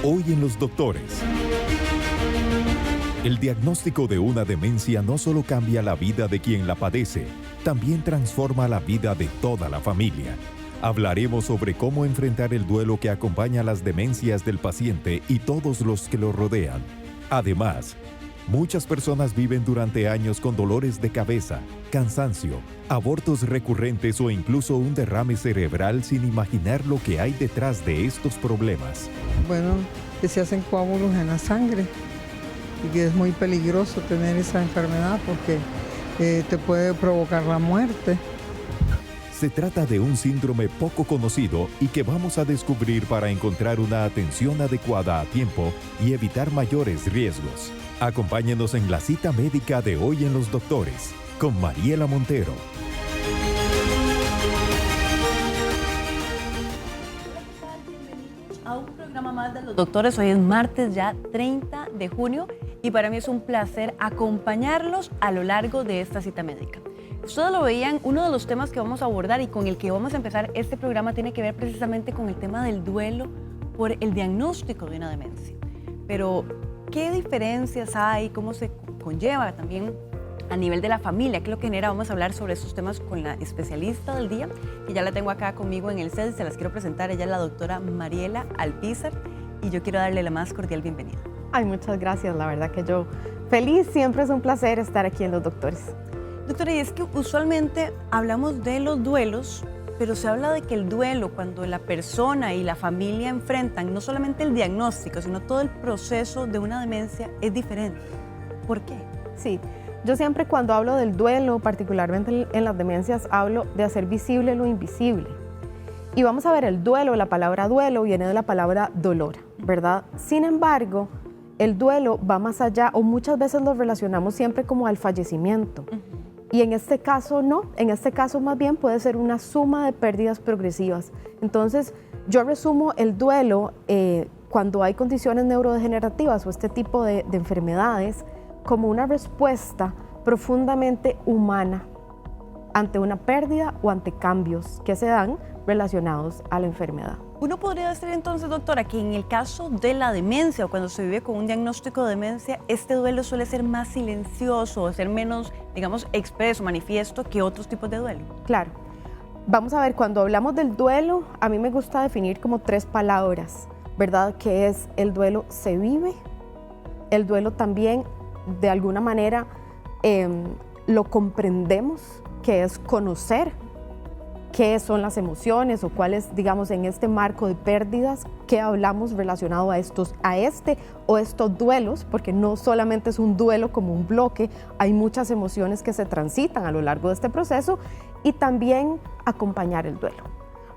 Hoy en Los Doctores. El diagnóstico de una demencia no solo cambia la vida de quien la padece, también transforma la vida de toda la familia. Hablaremos sobre cómo enfrentar el duelo que acompaña las demencias del paciente y todos los que lo rodean. Además, muchas personas viven durante años con dolores de cabeza, cansancio, abortos recurrentes o incluso un derrame cerebral sin imaginar lo que hay detrás de estos problemas. Bueno, que se hacen coágulos en la sangre y que es muy peligroso tener esa enfermedad porque te puede provocar la muerte. Se trata de un síndrome poco conocido y que vamos a descubrir para encontrar una atención adecuada a tiempo y evitar mayores riesgos. Acompáñenos en la cita médica de Hoy en Los Doctores, con Mariela Montero. A un programa más de Los Doctores. Hoy es martes ya 30 de junio y para mí es un placer acompañarlos a lo largo de esta cita médica. Ustedes lo veían, uno de los temas que vamos a abordar y con el que vamos a empezar este programa tiene que ver precisamente con el tema del duelo por el diagnóstico de una demencia. Pero, ¿qué diferencias hay? ¿Cómo se conlleva también a nivel de la familia? ¿Qué es lo que genera? Vamos a hablar sobre estos temas con la especialista del día, que ya la tengo acá conmigo en el set y se las quiero presentar. Ella es la doctora Mariela Alpizar y yo quiero darle la más cordial bienvenida. Ay, muchas gracias. La verdad que yo feliz, siempre es un placer estar aquí en Los Doctores. Doctora, y es que usualmente hablamos de los duelos, pero se habla de que el duelo, cuando la persona y la familia enfrentan no solamente el diagnóstico, sino todo el proceso de una demencia, es diferente. ¿Por qué? Sí, yo siempre cuando hablo del duelo, particularmente en las demencias, hablo de hacer visible lo invisible. Y vamos a ver el duelo, la palabra duelo viene de la palabra dolor, ¿verdad? Sin embargo, el duelo va más allá o muchas veces lo relacionamos siempre como al fallecimiento. Y en este caso no, en este caso más bien puede ser una suma de pérdidas progresivas. Entonces, yo resumo el duelo cuando hay condiciones neurodegenerativas o este tipo de enfermedades como una respuesta profundamente humana ante una pérdida o ante cambios que se dan relacionados a la enfermedad. Uno podría decir entonces, doctora, que en el caso de la demencia o cuando se vive con un diagnóstico de demencia, este duelo suele ser más silencioso o ser menos, digamos, expreso, manifiesto que otros tipos de duelo. Claro. Vamos a ver, cuando hablamos del duelo, a mí me gusta definir como 3 palabras, ¿verdad? Que es el duelo se vive, el duelo también de alguna manera lo comprendemos, que es conocer qué son las emociones o cuáles, digamos, en este marco de pérdidas, qué hablamos relacionado a estos duelos, porque no solamente es un duelo como un bloque, hay muchas emociones que se transitan a lo largo de este proceso y también acompañar el duelo,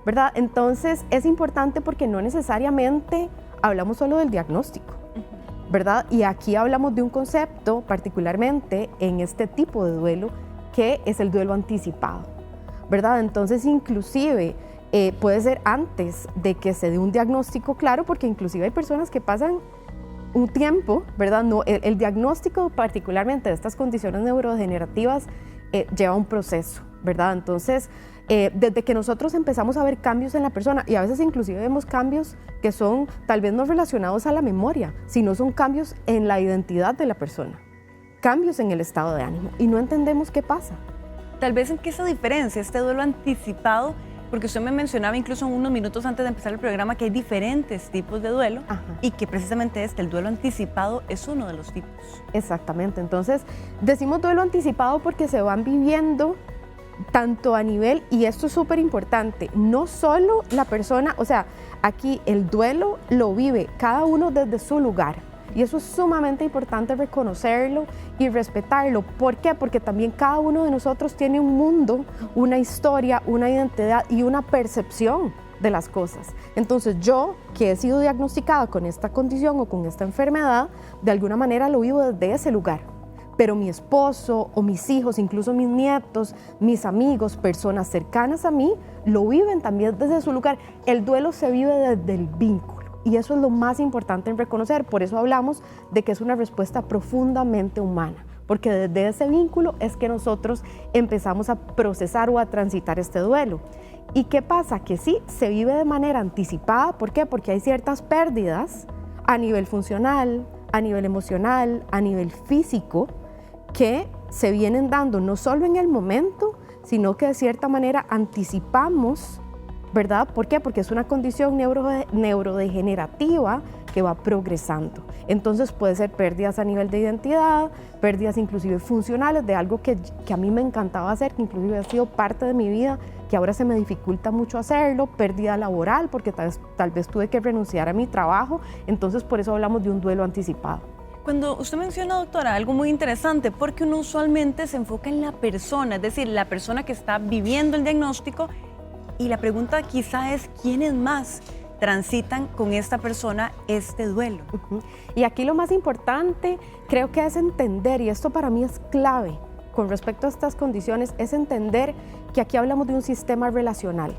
¿verdad? Entonces es importante porque no necesariamente hablamos solo del diagnóstico, ¿verdad? Y aquí hablamos de un concepto particularmente en este tipo de duelo que es el duelo anticipado, ¿verdad? Entonces, inclusive puede ser antes de que se dé un diagnóstico claro, porque inclusive hay personas que pasan un tiempo, ¿verdad? No, el diagnóstico particularmente de estas condiciones neurodegenerativas lleva un proceso, ¿verdad? Entonces, desde que nosotros empezamos a ver cambios en la persona, y a veces inclusive vemos cambios que son tal vez no relacionados a la memoria, sino son cambios en la identidad de la persona, cambios en el estado de ánimo, y no entendemos qué pasa. Tal vez en qué se diferencia este duelo anticipado, porque usted me mencionaba incluso unos minutos antes de empezar el programa que hay diferentes tipos de duelo. Ajá. Y que precisamente el duelo anticipado es uno de los tipos. Exactamente, entonces decimos duelo anticipado porque se van viviendo tanto a nivel, y esto es súper importante, no solo la persona, o sea, aquí el duelo lo vive cada uno desde su lugar. Y eso es sumamente importante reconocerlo y respetarlo. ¿Por qué? Porque también cada uno de nosotros tiene un mundo, una historia, una identidad y una percepción de las cosas. Entonces yo, que he sido diagnosticada con esta condición o con esta enfermedad, de alguna manera lo vivo desde ese lugar. Pero mi esposo o mis hijos, incluso mis nietos, mis amigos, personas cercanas a mí, lo viven también desde su lugar. El duelo se vive desde el vínculo. Y eso es lo más importante en reconocer, por eso hablamos de que es una respuesta profundamente humana, porque desde ese vínculo es que nosotros empezamos a procesar o a transitar este duelo. ¿Y qué pasa? Que sí, se vive de manera anticipada, ¿por qué? Porque hay ciertas pérdidas a nivel funcional, a nivel emocional, a nivel físico, que se vienen dando no solo en el momento, sino que de cierta manera anticipamos, ¿verdad? ¿Por qué? Porque es una condición neurodegenerativa que va progresando. Entonces puede ser pérdidas a nivel de identidad, pérdidas inclusive funcionales de algo que a mí me encantaba hacer, que inclusive ha sido parte de mi vida, que ahora se me dificulta mucho hacerlo, pérdida laboral, porque tal vez tuve que renunciar a mi trabajo, entonces por eso hablamos de un duelo anticipado. Cuando usted menciona, doctora, algo muy interesante, porque uno usualmente se enfoca en la persona, es decir, la persona que está viviendo el diagnóstico, y la pregunta quizá es, ¿quiénes más transitan con esta persona este duelo? Y aquí lo más importante creo que es entender, y esto para mí es clave con respecto a estas condiciones, es entender que aquí hablamos de un sistema relacional.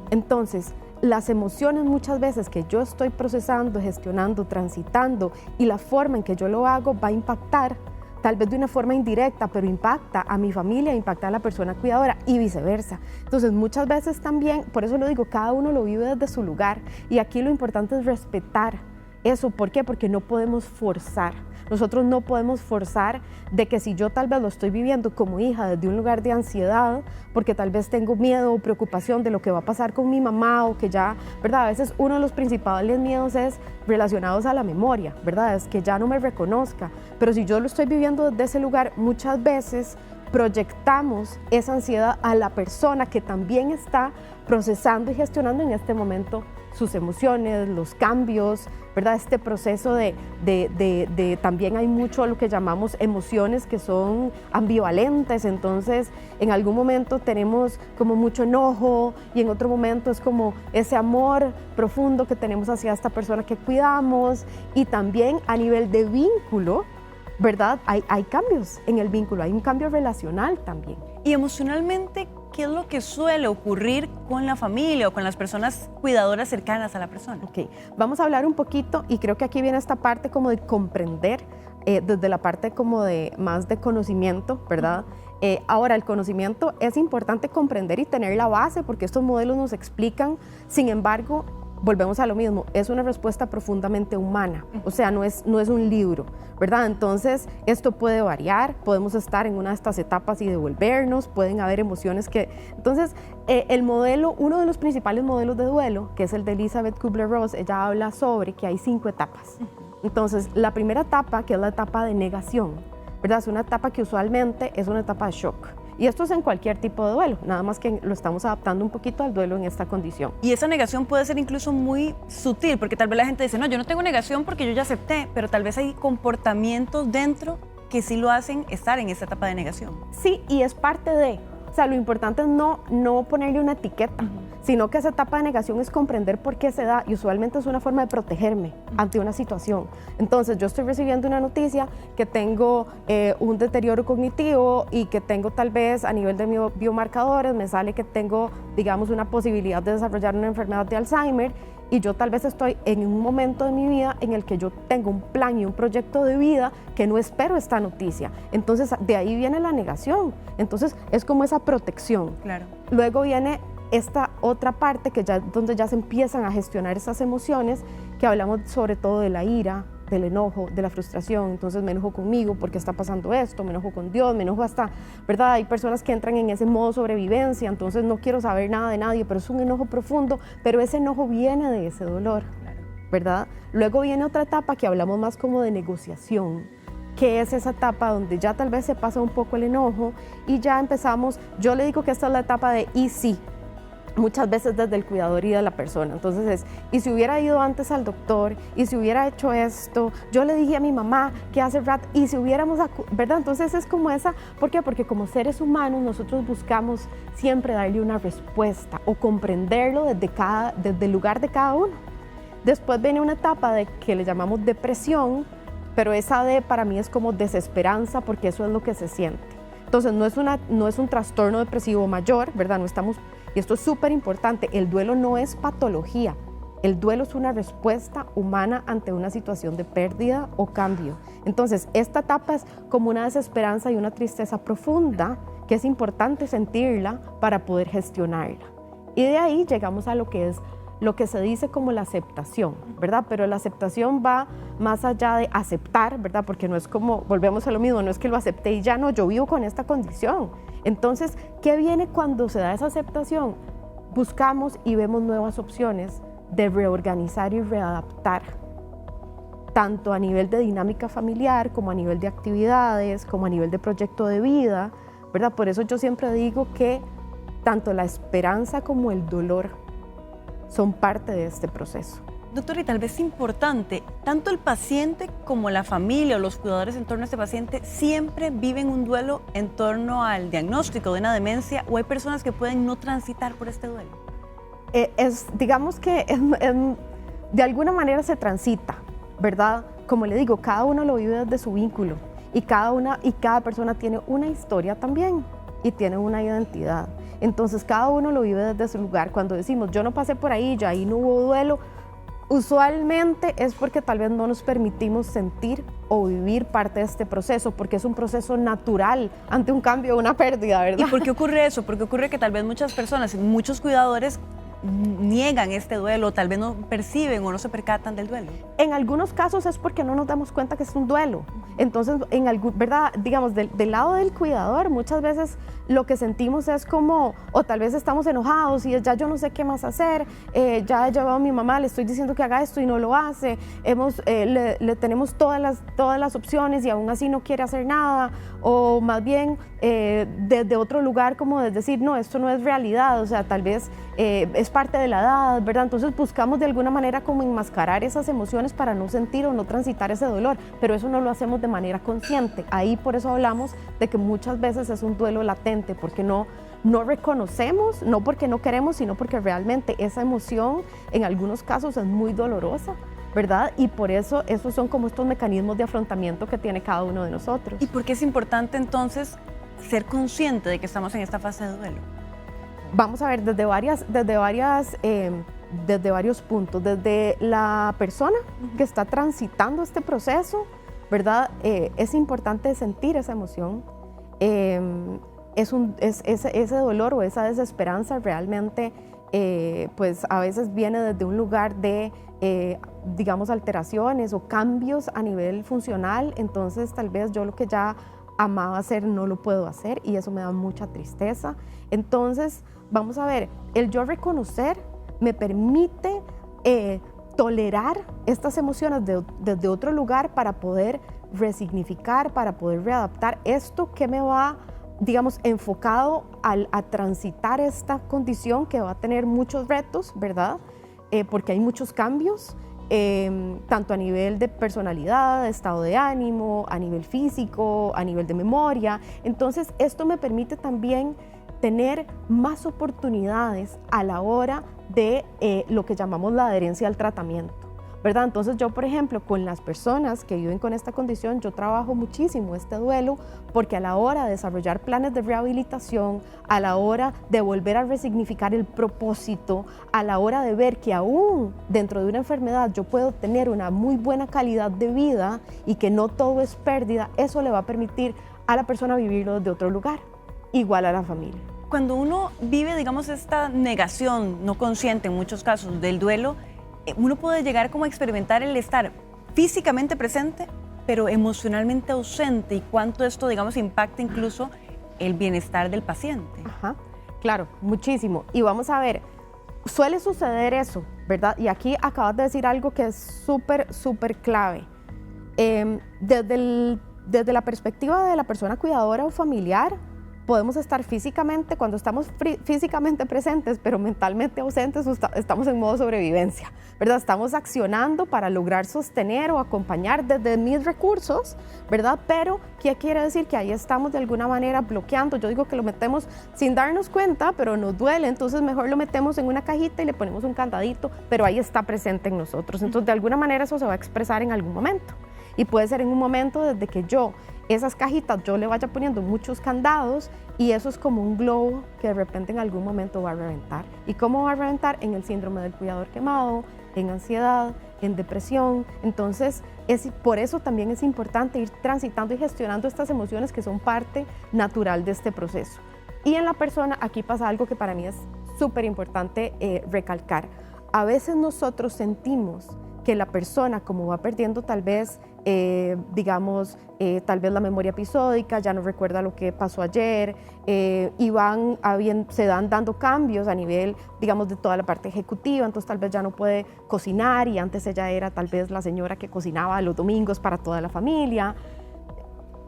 Entonces, las emociones muchas veces que yo estoy procesando, gestionando, transitando, y la forma en que yo lo hago va a impactar, tal vez de una forma indirecta, pero impacta a mi familia, impacta a la persona cuidadora y viceversa. Entonces muchas veces también, por eso lo digo, cada uno lo vive desde su lugar, y aquí lo importante es respetar eso. ¿Por qué? Porque no podemos forzar. Nosotros no podemos forzar de que si yo tal vez lo estoy viviendo como hija desde un lugar de ansiedad, porque tal vez tengo miedo o preocupación de lo que va a pasar con mi mamá, o que ya, ¿verdad? A veces uno de los principales miedos es relacionados a la memoria, ¿verdad? Es que ya no me reconozca. Pero si yo lo estoy viviendo desde ese lugar, muchas veces proyectamos esa ansiedad a la persona que también está procesando y gestionando en este momento sus emociones, los cambios, ¿verdad? Este proceso de también hay mucho lo que llamamos emociones que son ambivalentes, entonces en algún momento tenemos como mucho enojo y en otro momento es como ese amor profundo que tenemos hacia esta persona que cuidamos, y también a nivel de vínculo, ¿verdad? Hay cambios en el vínculo, hay un cambio relacional también. Y emocionalmente, ¿qué es lo que suele ocurrir con la familia o con las personas cuidadoras cercanas a la persona? Ok, vamos a hablar un poquito, y creo que aquí viene esta parte como de comprender, desde la parte como de más de conocimiento, ¿verdad? Ahora, el conocimiento es importante comprender y tener la base, porque estos modelos nos explican, sin embargo, volvemos a lo mismo, es una respuesta profundamente humana, o sea, no es un libro, ¿verdad? Entonces, esto puede variar, podemos estar en una de estas etapas y devolvernos, pueden haber emociones que... Entonces, el modelo, uno de los principales modelos de duelo, que es el de Elizabeth Kubler-Ross, ella habla sobre que hay 5 etapas. Entonces, la primera etapa, que es la etapa de negación, ¿verdad? Es una etapa que usualmente es una etapa de shock. Y esto es en cualquier tipo de duelo, nada más que lo estamos adaptando un poquito al duelo en esta condición. Y esa negación puede ser incluso muy sutil, porque tal vez la gente dice, no, yo no tengo negación porque yo ya acepté, pero tal vez hay comportamientos dentro que sí lo hacen estar en esa etapa de negación. Sí, y es parte de, o sea, lo importante es no ponerle una etiqueta, sino que esa etapa de negación es comprender por qué se da, y usualmente es una forma de protegerme ante una situación. Entonces, yo estoy recibiendo una noticia que tengo un deterioro cognitivo y que tengo tal vez a nivel de biomarcadores, me sale que tengo, digamos, una posibilidad de desarrollar una enfermedad de Alzheimer, y yo tal vez estoy en un momento de mi vida en el que yo tengo un plan y un proyecto de vida que no espero esta noticia. Entonces, de ahí viene la negación. Entonces, es como esa protección. Claro. Luego viene esta otra parte que donde ya se empiezan a gestionar esas emociones, que hablamos sobre todo de la ira, del enojo, de la frustración. Entonces me enojo conmigo porque está pasando esto, me enojo con Dios, me enojo hasta, ¿verdad? Hay personas que entran en ese modo sobrevivencia, entonces no quiero saber nada de nadie, pero es un enojo profundo, pero ese enojo viene de ese dolor, ¿verdad? Luego viene otra etapa que hablamos más como de negociación, que es esa etapa donde ya tal vez se pasa un poco el enojo y ya empezamos, yo le digo que esta es la etapa de y sí, muchas veces desde el cuidador y de la persona. Entonces es, y si hubiera ido antes al doctor, y si hubiera hecho esto, yo le dije a mi mamá que hace rato, y si hubiéramos, ¿verdad? Entonces es como esa, ¿por qué? Porque como seres humanos nosotros buscamos siempre darle una respuesta o comprenderlo desde el lugar de cada uno. Después viene una etapa de que le llamamos depresión, pero esa D para mí es como desesperanza, porque eso es lo que se siente. Entonces no es un trastorno depresivo mayor, ¿verdad? No estamos... Y esto es súper importante, el duelo no es patología, el duelo es una respuesta humana ante una situación de pérdida o cambio. Entonces, esta etapa es como una desesperanza y una tristeza profunda que es importante sentirla para poder gestionarla. Y de ahí llegamos a lo que es lo que se dice como la aceptación, ¿verdad? Pero la aceptación va más allá de aceptar, ¿verdad? Porque no es como, volvemos a lo mismo, no es que lo acepté y ya no, yo vivo con esta condición. Entonces, ¿qué viene cuando se da esa aceptación? Buscamos y vemos nuevas opciones de reorganizar y readaptar, tanto a nivel de dinámica familiar, como a nivel de actividades, como a nivel de proyecto de vida, ¿verdad? Por eso yo siempre digo que tanto la esperanza como el dolor son parte de este proceso. Doctor, y tal vez es importante, tanto el paciente como la familia o los cuidadores en torno a este paciente siempre viven un duelo en torno al diagnóstico de una demencia, o hay personas que pueden no transitar por este duelo. Digamos que de alguna manera se transita, ¿verdad? Como le digo, cada uno lo vive desde su vínculo y cada persona tiene una historia también y tiene una identidad. Entonces cada uno lo vive desde su lugar. Cuando decimos yo no pasé por ahí, ya ahí no hubo duelo, usualmente es porque tal vez no nos permitimos sentir o vivir parte de este proceso, porque es un proceso natural ante un cambio o una pérdida, ¿verdad? ¿Y por qué ocurre eso? Porque ocurre que tal vez muchas personas, muchos cuidadores niegan este duelo, tal vez no perciben o no se percatan del duelo. En algunos casos es porque no nos damos cuenta que es un duelo. Entonces, ¿verdad? Digamos, del lado del cuidador, muchas veces lo que sentimos es como, o tal vez estamos enojados y ya yo no sé qué más hacer, ya he llevado a mi mamá, le estoy diciendo que haga esto y no lo hace, le tenemos todas las opciones y aún así no quiere hacer nada, o más bien desde otro lugar como de decir, no, esto no es realidad, o sea, tal vez es parte de la edad, ¿verdad? Entonces buscamos de alguna manera como enmascarar esas emociones para no sentir o no transitar ese dolor, pero eso no lo hacemos de manera consciente. Ahí por eso hablamos de que muchas veces es un duelo latente, porque no reconocemos, no porque no queremos, sino porque realmente esa emoción en algunos casos es muy dolorosa, ¿verdad? Y por eso esos son como estos mecanismos de afrontamiento que tiene cada uno de nosotros. ¿Y por qué es importante entonces ser consciente de que estamos en esta fase de duelo? Vamos a ver desde varios puntos, desde la persona que está transitando este proceso, ¿verdad? Es importante sentir esa emoción, ese dolor o esa desesperanza realmente, pues a veces viene desde un lugar de, digamos, alteraciones o cambios a nivel funcional, entonces tal vez yo lo que ya amaba hacer no lo puedo hacer y eso me da mucha tristeza. Entonces, vamos a ver, el yo reconocer me permite tolerar estas emociones desde otro lugar para poder resignificar, para poder readaptar esto que me va, digamos, enfocado a transitar esta condición que va a tener muchos retos, ¿verdad? Porque hay muchos cambios, tanto a nivel de personalidad, de estado de ánimo, a nivel físico, a nivel de memoria. Entonces, esto me permite también tener más oportunidades a la hora de lo que llamamos la adherencia al tratamiento, ¿verdad? Entonces yo, por ejemplo, con las personas que viven con esta condición, yo trabajo muchísimo este duelo porque a la hora de desarrollar planes de rehabilitación, a la hora de volver a resignificar el propósito, a la hora de ver que aún dentro de una enfermedad yo puedo tener una muy buena calidad de vida y que no todo es pérdida, eso le va a permitir a la persona vivirlo desde otro lugar, igual a la familia. Cuando uno vive, digamos, esta negación no consciente en muchos casos del duelo, uno puede llegar como a experimentar el estar físicamente presente, pero emocionalmente ausente, y cuánto esto, digamos, impacta incluso el bienestar del paciente. Ajá, claro, muchísimo. Y vamos a ver, suele suceder eso, ¿verdad? Y aquí acabas de decir algo que es súper, súper clave. Desde la perspectiva de la persona cuidadora o familiar, podemos estar físicamente, cuando estamos físicamente presentes, pero mentalmente ausentes, estamos en modo sobrevivencia, ¿verdad? Estamos accionando para lograr sostener o acompañar desde mis recursos, ¿verdad? Pero, ¿qué quiere decir? Que ahí estamos de alguna manera bloqueando. Yo digo que lo metemos sin darnos cuenta, pero nos duele, entonces mejor lo metemos en una cajita y le ponemos un candadito, pero ahí está presente en nosotros. Entonces, de alguna manera eso se va a expresar en algún momento. Y puede ser en un momento desde que esas cajitas, yo le vaya poniendo muchos candados y eso es como un globo que de repente en algún momento va a reventar. ¿Y cómo va a reventar? En el síndrome del cuidador quemado, en ansiedad, en depresión. Entonces, por eso también es importante ir transitando y gestionando estas emociones que son parte natural de este proceso. Y en la persona, aquí pasa algo que para mí es súper importante recalcar. a veces nosotros sentimos que la persona, como va perdiendo tal vez, tal vez la memoria episódica, ya no recuerda lo que pasó ayer, y se dan dando cambios a nivel, digamos, de toda la parte ejecutiva, entonces tal vez ya no puede cocinar, y antes ella era tal vez la señora que cocinaba los domingos para toda la familia.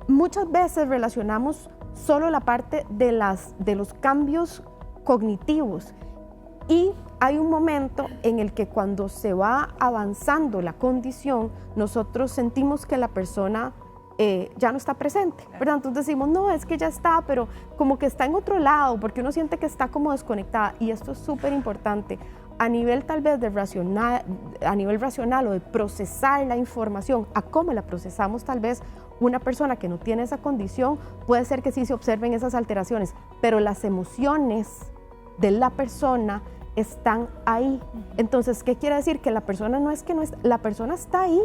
Muchas veces relacionamos solo la parte de los cambios cognitivos, y hay un momento en el que cuando se va avanzando la condición, nosotros sentimos que la persona ya no está presente, ¿verdad? Entonces decimos, no, es que ya está, pero como que está en otro lado, porque uno siente que está como desconectada, y esto es súper importante. A nivel tal vez a nivel racional o de procesar la información, a cómo la procesamos tal vez una persona que no tiene esa condición, puede ser que sí se observen esas alteraciones, pero las emociones de la persona están ahí. Entonces, ¿qué quiere decir? Que la persona la persona está ahí,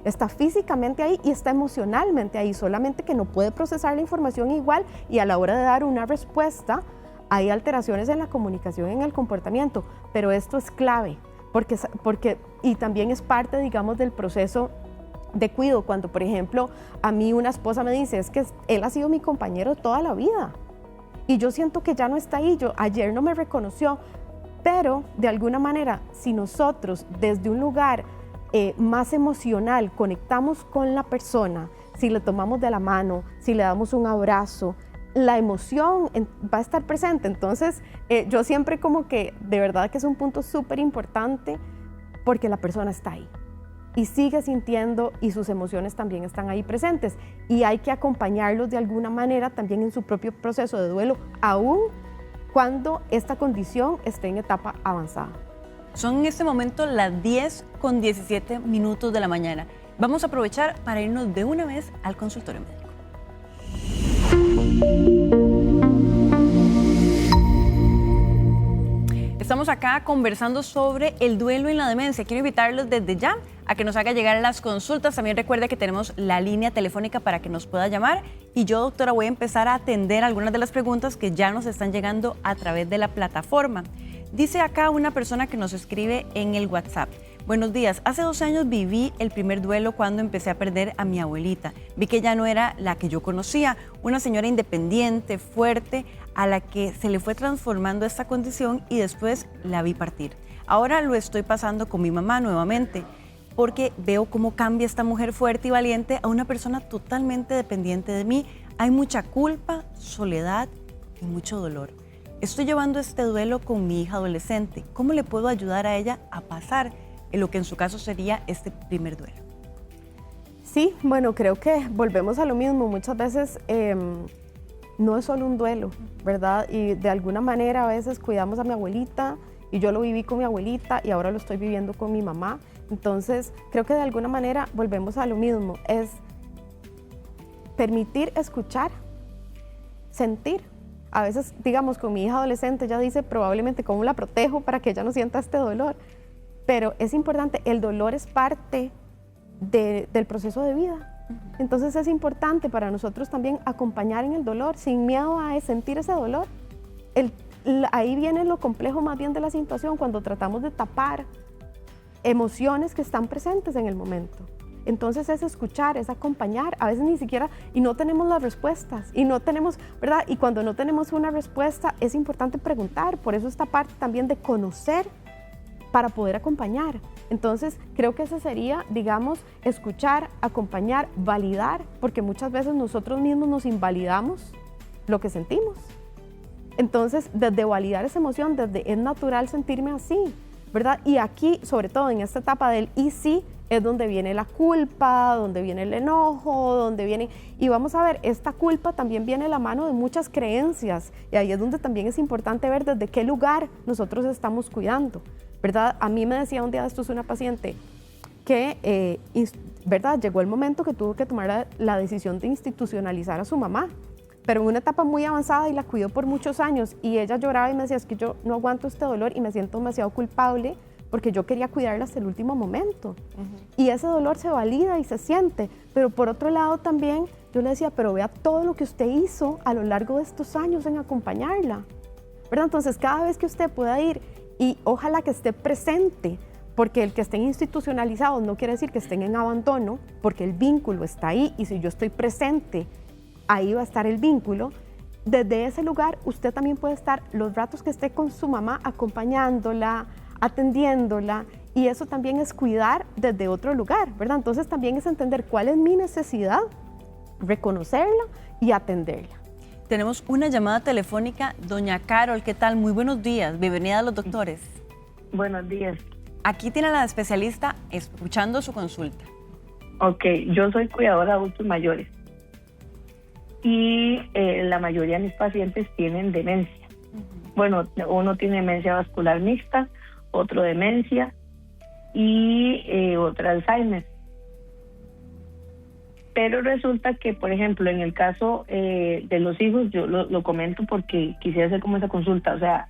está físicamente ahí y está emocionalmente ahí, solamente que no puede procesar la información igual, y a la hora de dar una respuesta hay alteraciones en la comunicación, en el comportamiento, pero esto es clave, porque y también es parte, digamos, del proceso de cuidado. Cuando, por ejemplo, a mí una esposa me dice, es que él ha sido mi compañero toda la vida, y yo siento que ya no está ahí, ayer no me reconoció, pero de alguna manera, si nosotros desde un lugar más emocional conectamos con la persona, si le tomamos de la mano, si le damos un abrazo, la emoción va a estar presente. Entonces, yo siempre como que de verdad que es un punto súper importante, porque la persona está ahí y sigue sintiendo, y sus emociones también están ahí presentes, y hay que acompañarlos de alguna manera también en su propio proceso de duelo, aún cuando esta condición esté en etapa avanzada. Son en este momento las 10:17 de la mañana. Vamos a aprovechar para irnos de una vez al consultorio médico. Estamos acá conversando sobre el duelo en la demencia. Quiero invitarlos desde ya a que nos haga llegar las consultas. También recuerda que tenemos la línea telefónica para que nos pueda llamar. Y yo, doctora, voy a empezar a atender algunas de las preguntas que ya nos están llegando a través de la plataforma. Dice acá una persona que nos escribe en el WhatsApp. Buenos días, hace 2 años viví el primer duelo cuando empecé a perder a mi abuelita. Vi que ya no era la que yo conocía, una señora independiente, fuerte, a la que se le fue transformando esta condición, y después la vi partir. Ahora lo estoy pasando con mi mamá nuevamente, porque veo cómo cambia esta mujer fuerte y valiente a una persona totalmente dependiente de mí. Hay mucha culpa, soledad y mucho dolor. Estoy llevando este duelo con mi hija adolescente. ¿Cómo le puedo ayudar a ella a pasar en lo que en su caso sería este primer duelo? Sí, bueno, creo que volvemos a lo mismo. Muchas veces no es solo un duelo, ¿verdad? Y de alguna manera a veces cuidamos a mi abuelita, y yo lo viví con mi abuelita y ahora lo estoy viviendo con mi mamá. Entonces, creo que de alguna manera volvemos a lo mismo. Es permitir escuchar, sentir. A veces, digamos, con mi hija adolescente, ella dice probablemente cómo la protejo para que ella no sienta este dolor. Pero es importante, el dolor es parte del proceso de vida. Entonces es importante para nosotros también acompañar en el dolor, sin miedo a sentir ese dolor. Ahí viene lo complejo más bien de la situación, cuando tratamos de tapar emociones que están presentes en el momento. Entonces es escuchar, es acompañar, a veces ni siquiera, y no tenemos las respuestas, y no tenemos, ¿verdad? Y cuando no tenemos una respuesta es importante preguntar, por eso esta parte también de conocer para poder acompañar. Entonces creo que ese sería, digamos, escuchar, acompañar, validar, porque muchas veces nosotros mismos nos invalidamos lo que sentimos. Entonces, desde validar esa emoción, desde es natural sentirme así, ¿verdad? Y aquí, sobre todo en esta etapa del y sí, es donde viene la culpa, donde viene el enojo, donde viene... Y vamos a ver, esta culpa también viene de la mano de muchas creencias, y ahí es donde también es importante ver desde qué lugar nosotros estamos cuidando, ¿verdad? A mí me decía un día de estos una paciente que, ¿verdad? Llegó el momento que tuvo que tomar la decisión de institucionalizar a su mamá, pero en una etapa muy avanzada, y la cuidó por muchos años, y ella lloraba y me decía, es que yo no aguanto este dolor y me siento demasiado culpable porque yo quería cuidarla hasta el último momento. Y ese dolor se valida y se siente, pero por otro lado también yo le decía, pero vea todo lo que usted hizo a lo largo de estos años en acompañarla, ¿verdad? Entonces cada vez que usted pueda ir y ojalá que esté presente, porque el que estén institucionalizados no quiere decir que estén en abandono, porque el vínculo está ahí y si yo estoy presente, ahí va a estar el vínculo. Desde ese lugar usted también puede estar los ratos que esté con su mamá acompañándola, atendiéndola, y eso también es cuidar desde otro lugar, ¿verdad? Entonces también es entender cuál es mi necesidad, reconocerla y atenderla. Tenemos una llamada telefónica. Doña Carol, ¿qué tal? Muy buenos días. Bienvenida a Los Doctores. Buenos días. Aquí tiene a la especialista escuchando su consulta. Ok, yo soy cuidadora de adultos mayores y la mayoría de mis pacientes tienen demencia. Bueno, uno tiene demencia vascular mixta, otro demencia y otro Alzheimer. Pero resulta que, por ejemplo, en el caso de los hijos, yo lo comento porque quisiera hacer como esa consulta. O sea,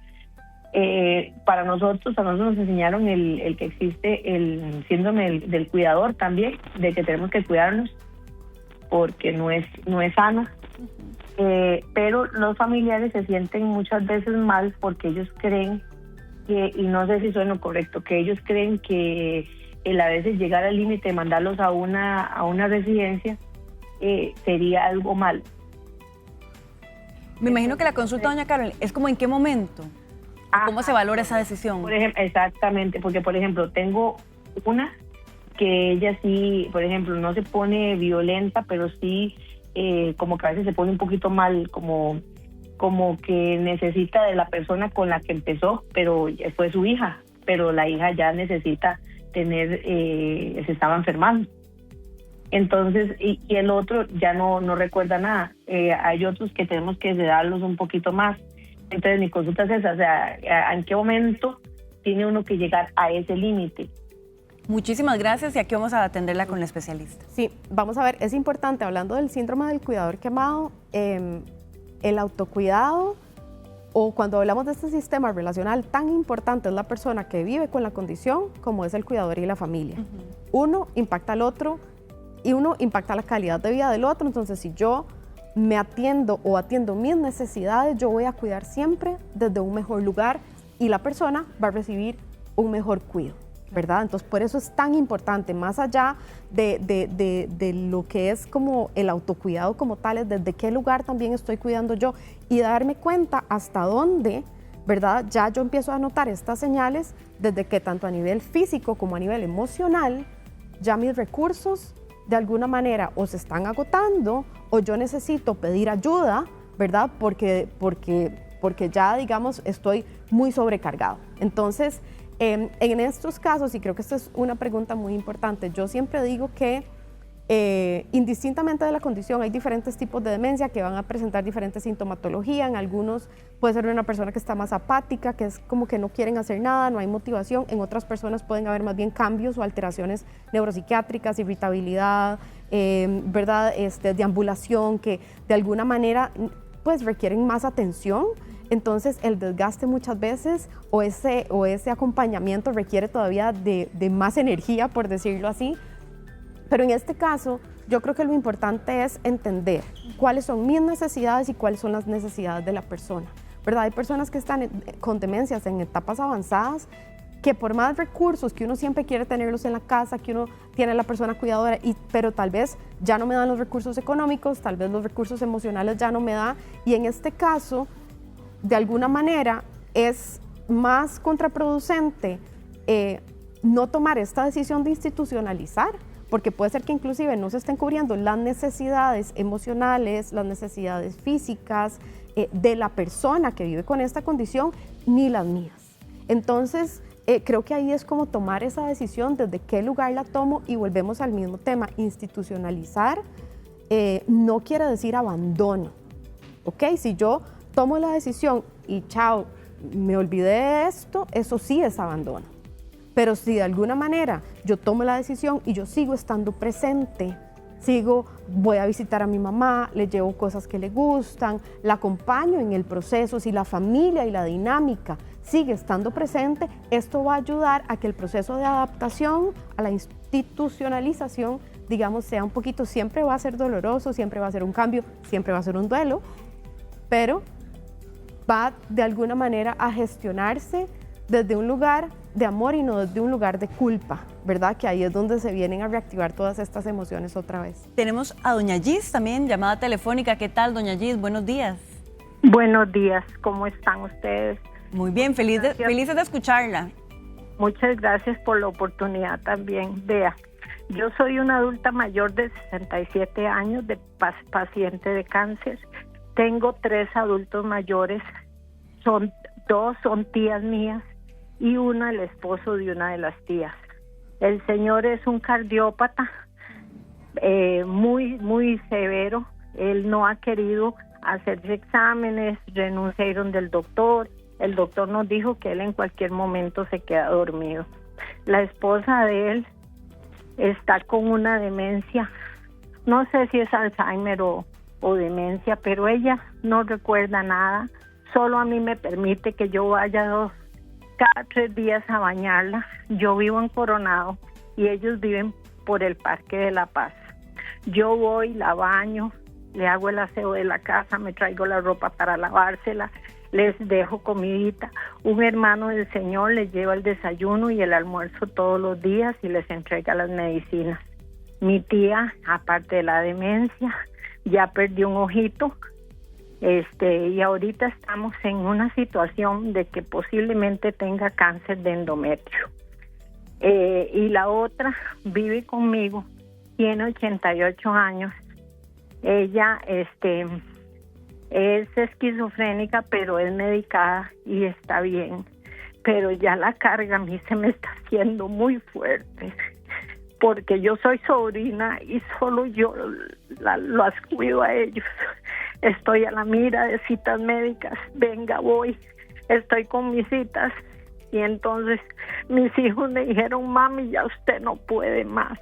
a nosotros nos enseñaron el que existe el síndrome del cuidador también, de que tenemos que cuidarnos porque no es sana. Pero los familiares se sienten muchas veces mal porque ellos creen que, y no sé si suena correcto, que ellos creen que el a veces llegar al límite de mandarlos a una residencia sería algo malo. Me imagino que la consulta, doña Carol, es como en qué momento, cómo se valora esa decisión. Por ejemplo, exactamente, porque por ejemplo tengo una que ella sí, por ejemplo, no se pone violenta, pero sí como que a veces se pone un poquito mal, como que necesita de la persona con la que empezó, pero fue su hija, pero la hija ya necesita tener, se estaba enfermando. Entonces, y el otro ya no recuerda nada. Hay otros que tenemos que sedarlos un poquito más. Entonces, mi consulta es esa, o sea, ¿en qué momento tiene uno que llegar a ese límite? Muchísimas gracias y aquí vamos a atenderla con la especialista. Sí, vamos a ver, es importante, hablando del síndrome del cuidador quemado, el autocuidado, o cuando hablamos de este sistema relacional tan importante, es la persona que vive con la condición como es el cuidador y la familia. Uno impacta al otro y uno impacta la calidad de vida del otro. Entonces, si yo me atiendo o atiendo mis necesidades, yo voy a cuidar siempre desde un mejor lugar y la persona va a recibir un mejor cuidado, ¿verdad? Entonces, por eso es tan importante, más allá de lo que es como el autocuidado como tal, es desde qué lugar también estoy cuidando yo y darme cuenta hasta dónde, ¿verdad? Ya yo empiezo a notar estas señales desde que tanto a nivel físico como a nivel emocional, ya mis recursos de alguna manera o se están agotando o yo necesito pedir ayuda, ¿verdad? Porque ya, digamos, estoy muy sobrecargado. Entonces, en estos casos, y creo que esta es una pregunta muy importante, yo siempre digo que indistintamente de la condición, hay diferentes tipos de demencia que van a presentar diferentes sintomatología. En algunos puede ser una persona que está más apática, que es como que no quieren hacer nada, no hay motivación. En otras personas pueden haber más bien cambios o alteraciones neuropsiquiátricas, irritabilidad, ¿verdad? Deambulación, que de alguna manera pues requieren más atención. Entonces el desgaste muchas veces o ese acompañamiento requiere todavía de más energía, por decirlo así. Pero en este caso, yo creo que lo importante es entender cuáles son mis necesidades y cuáles son las necesidades de la persona, ¿verdad? Hay personas que están con demencias en etapas avanzadas que por más recursos que uno siempre quiere tenerlos en la casa, que uno tiene a la persona cuidadora, pero tal vez ya no me dan los recursos económicos, tal vez los recursos emocionales ya no me da, y en este caso, de alguna manera, es más contraproducente no tomar esta decisión de institucionalizar, porque puede ser que inclusive no se estén cubriendo las necesidades emocionales, las necesidades físicas de la persona que vive con esta condición, ni las mías. Entonces, creo que ahí es como tomar esa decisión, desde qué lugar la tomo, y volvemos al mismo tema. Institucionalizar no quiere decir abandono, ¿ok? Si yo tomo la decisión y chao, me olvidé de esto, eso sí es abandono. Pero si de alguna manera yo tomo la decisión y yo sigo estando presente, voy a visitar a mi mamá, le llevo cosas que le gustan, la acompaño en el proceso, si la familia y la dinámica sigue estando presente, esto va a ayudar a que el proceso de adaptación a la institucionalización, digamos, sea un poquito, siempre va a ser doloroso, siempre va a ser un cambio, siempre va a ser un duelo, pero va de alguna manera a gestionarse desde un lugar de amor y no desde un lugar de culpa, ¿verdad? Que ahí es donde se vienen a reactivar todas estas emociones otra vez. Tenemos a doña Gis también, llamada telefónica. ¿Qué tal, doña Gis? Buenos días. Buenos días, ¿cómo están ustedes? Muy bien, felices de escucharla. Muchas gracias por la oportunidad también. Vea, yo soy una adulta mayor de 67 años, paciente de cáncer. Tengo 3 adultos mayores, 2 son tías mías y uno el esposo de una de las tías. El señor es un cardiópata muy severo. Él no ha querido hacerse exámenes, renunciaron del doctor. El doctor nos dijo que él en cualquier momento se queda dormido. La esposa de él está con una demencia, no sé si es Alzheimer o demencia, pero ella no recuerda nada. Solo a mí me permite que yo vaya cada 3 días a bañarla. Yo vivo en Coronado y ellos viven por el Parque de la Paz. Yo voy, la baño, le hago el aseo de la casa, me traigo la ropa para lavársela, les dejo comidita. Un hermano del señor les lleva el desayuno y el almuerzo todos los días y les entrega las medicinas. Mi tía, aparte de la demencia, ya perdió un ojito, y ahorita estamos en una situación de que posiblemente tenga cáncer de endometrio. Y la otra vive conmigo, tiene 88 años. Ella es esquizofrénica, pero es medicada y está bien. Pero ya la carga a mí se me está haciendo muy fuerte, porque yo soy sobrina y solo yo las cuido a ellos. Estoy a la mira de citas médicas, venga, voy, estoy con mis citas. Y entonces mis hijos me dijeron, mami, ya usted no puede más.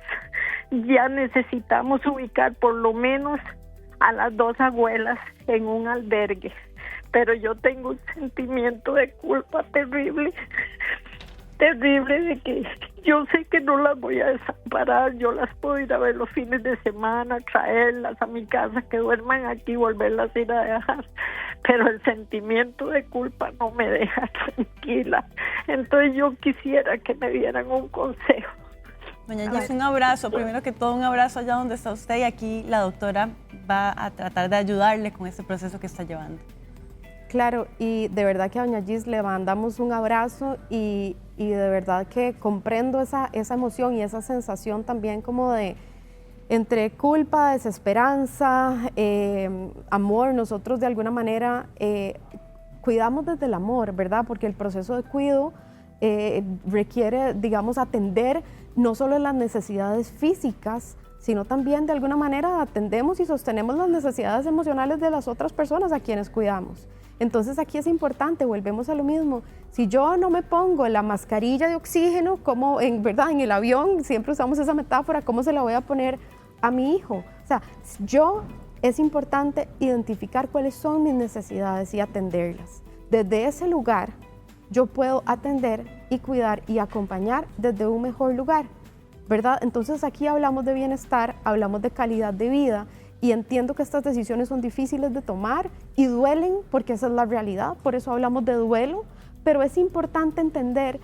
Ya necesitamos ubicar por lo menos a las 2 abuelas en un albergue. Pero yo tengo un sentimiento de culpa terrible de que yo sé que no las voy a desamparar. Yo las puedo ir a ver los fines de semana, traerlas a mi casa, que duerman aquí, volverlas a ir a dejar. Pero el sentimiento de culpa no me deja tranquila. Entonces yo quisiera que me dieran un consejo. Doña Gis, un abrazo. Primero que todo, un abrazo allá donde está usted, y aquí la doctora va a tratar de ayudarle con este proceso que está llevando. Claro, y de verdad que a doña Gis le mandamos un abrazo y de verdad que comprendo esa emoción y esa sensación también como de entre culpa, desesperanza, amor. Nosotros de alguna manera cuidamos desde el amor, ¿verdad? Porque el proceso de cuidado requiere, digamos, atender no solo las necesidades físicas, sino también de alguna manera atendemos y sostenemos las necesidades emocionales de las otras personas a quienes cuidamos. Entonces aquí es importante, volvemos a lo mismo. Si yo no me pongo la mascarilla de oxígeno, como en el avión, siempre usamos esa metáfora, ¿cómo se la voy a poner a mi hijo? O sea, es importante identificar cuáles son mis necesidades y atenderlas. Desde ese lugar, yo puedo atender y cuidar y acompañar desde un mejor lugar, ¿verdad? Entonces aquí hablamos de bienestar, hablamos de calidad de vida, y entiendo que estas decisiones son difíciles de tomar y duelen, porque esa es la realidad, por eso hablamos de duelo, pero es importante entender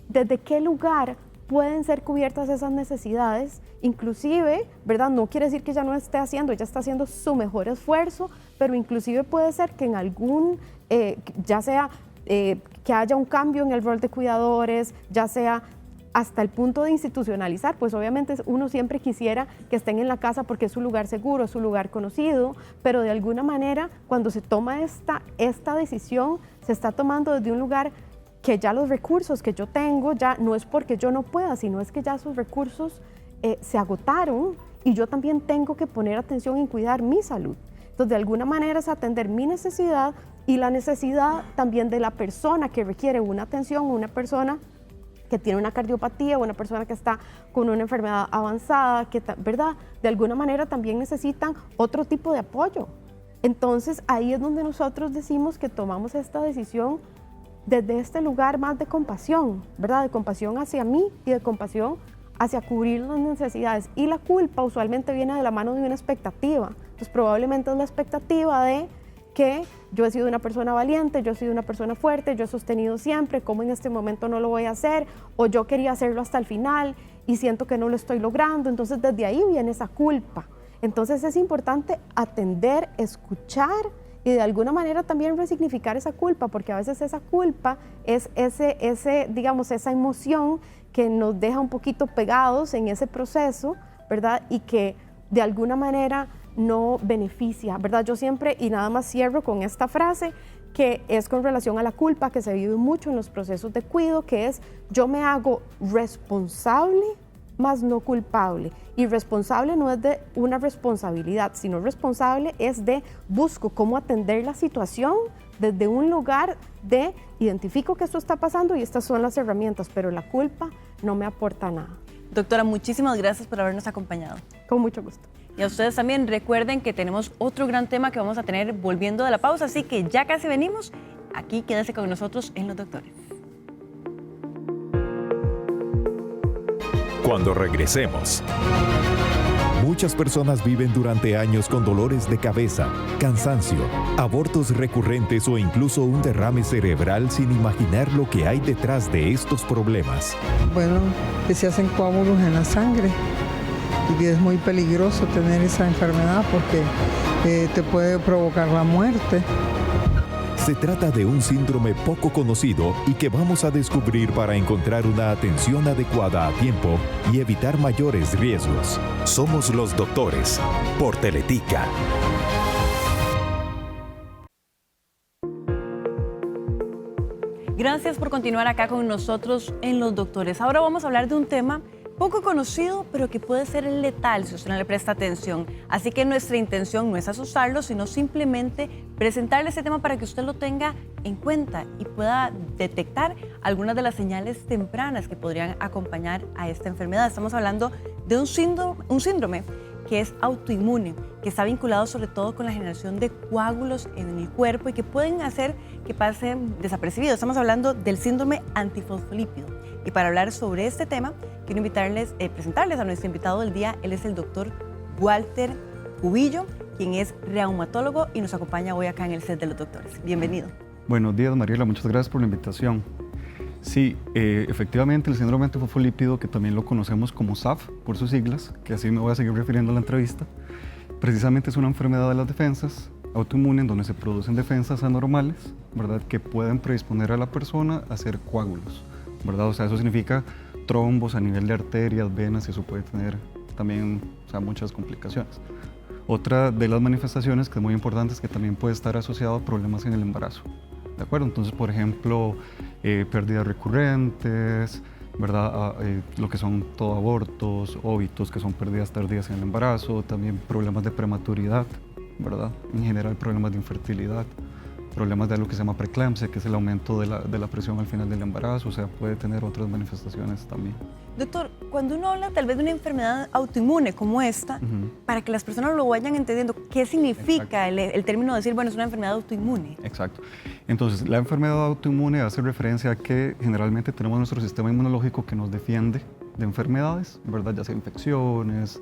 desde qué lugar pueden ser cubiertas esas necesidades, inclusive, ¿verdad? No quiere decir que ella no esté haciendo, ella está haciendo su mejor esfuerzo, pero inclusive puede ser que en algún, ya sea que haya un cambio en el rol de cuidadores, ya sea hasta el punto de institucionalizar, pues obviamente uno siempre quisiera que estén en la casa porque es su lugar seguro, es su lugar conocido, pero de alguna manera cuando se toma esta decisión, se está tomando desde un lugar que ya los recursos que yo tengo, ya no es porque yo no pueda, sino es que ya sus recursos se agotaron y yo también tengo que poner atención en cuidar mi salud. Entonces, de alguna manera es atender mi necesidad y la necesidad también de la persona que requiere una atención, una persona que tiene una cardiopatía, una persona que está con una enfermedad avanzada, que, ¿verdad? De alguna manera también necesitan otro tipo de apoyo. Entonces, ahí es donde nosotros decimos que tomamos esta decisión desde este lugar más de compasión, ¿verdad? De compasión hacia mí y de compasión hacia cubrir las necesidades. Y la culpa usualmente viene de la mano de una expectativa. Entonces, probablemente es la expectativa de que yo he sido una persona valiente, yo he sido una persona fuerte, yo he sostenido siempre, cómo en este momento no lo voy a hacer, o yo quería hacerlo hasta el final y siento que no lo estoy logrando. Entonces desde ahí viene esa culpa. Entonces es importante atender, escuchar y de alguna manera también resignificar esa culpa, porque a veces esa culpa es digamos, esa emoción que nos deja un poquito pegados en ese proceso, ¿verdad? Y que de alguna manera no beneficia, ¿verdad? Yo siempre, y nada más cierro con esta frase, que es con relación a la culpa que se vive mucho en los procesos de cuidado, que es: yo me hago responsable, más no culpable. Y responsable no es de una responsabilidad, sino responsable es de busco cómo atender la situación desde un lugar de identifico que esto está pasando y estas son las herramientas, pero la culpa no me aporta nada. Doctora, muchísimas gracias por habernos acompañado. Con mucho gusto. Y a ustedes también recuerden que tenemos otro gran tema que vamos a tener volviendo de la pausa, así que ya casi venimos. Aquí quédese con nosotros en Los Doctores. Cuando regresemos. Muchas personas viven durante años con dolores de cabeza, cansancio, abortos recurrentes o incluso un derrame cerebral sin imaginar lo que hay detrás de estos problemas. Bueno, que se hacen coágulos en la sangre y que es muy peligroso tener esa enfermedad porque te puede provocar la muerte. Se trata de un síndrome poco conocido y que vamos a descubrir para encontrar una atención adecuada a tiempo y evitar mayores riesgos. Somos Los Doctores, por Teletica. Gracias por continuar acá con nosotros en Los Doctores. Ahora vamos a hablar de un tema poco conocido, pero que puede ser letal si usted no le presta atención. Así que nuestra intención no es asustarlo, sino simplemente presentarle este tema para que usted lo tenga en cuenta y pueda detectar algunas de las señales tempranas que podrían acompañar a esta enfermedad. Estamos hablando de un síndrome que es autoinmune, que está vinculado sobre todo con la generación de coágulos en el cuerpo y que pueden hacer que pasen desapercibidos. Estamos hablando del síndrome antifosfolípido. Y para hablar sobre este tema, quiero presentarles a nuestro invitado del día. Él es el doctor Walter Cubillo, quien es reumatólogo y nos acompaña hoy acá en el set de Los Doctores. Bienvenido. Buenos días, Mariela. Muchas gracias por la invitación. Sí, efectivamente el síndrome antifosfolípido, que también lo conocemos como SAF por sus siglas, que así me voy a seguir refiriendo a la entrevista, precisamente es una enfermedad de las defensas autoinmune en donde se producen defensas anormales, ¿verdad?, que pueden predisponer a la persona a hacer coágulos, ¿verdad? O sea, eso significa trombos a nivel de arterias, venas, y eso puede tener también, o sea, muchas complicaciones. Otra de las manifestaciones que es muy importante es que también puede estar asociado a problemas en el embarazo, ¿de acuerdo? Entonces, por ejemplo, pérdidas recurrentes, ¿verdad? Lo que son todo abortos, óbitos, que son pérdidas tardías en el embarazo, también problemas de prematuridad, ¿verdad? En general, problemas de infertilidad, problemas de lo que se llama preeclampsia, que es el aumento de la presión al final del embarazo, o sea, puede tener otras manifestaciones también. Doctor, cuando uno habla tal vez de una enfermedad autoinmune como esta, para que las personas lo vayan entendiendo, ¿qué significa el término de decir, bueno, es una enfermedad autoinmune? Exacto. Entonces, la enfermedad autoinmune hace referencia a que generalmente tenemos nuestro sistema inmunológico que nos defiende de enfermedades, ¿verdad? Ya sea infecciones,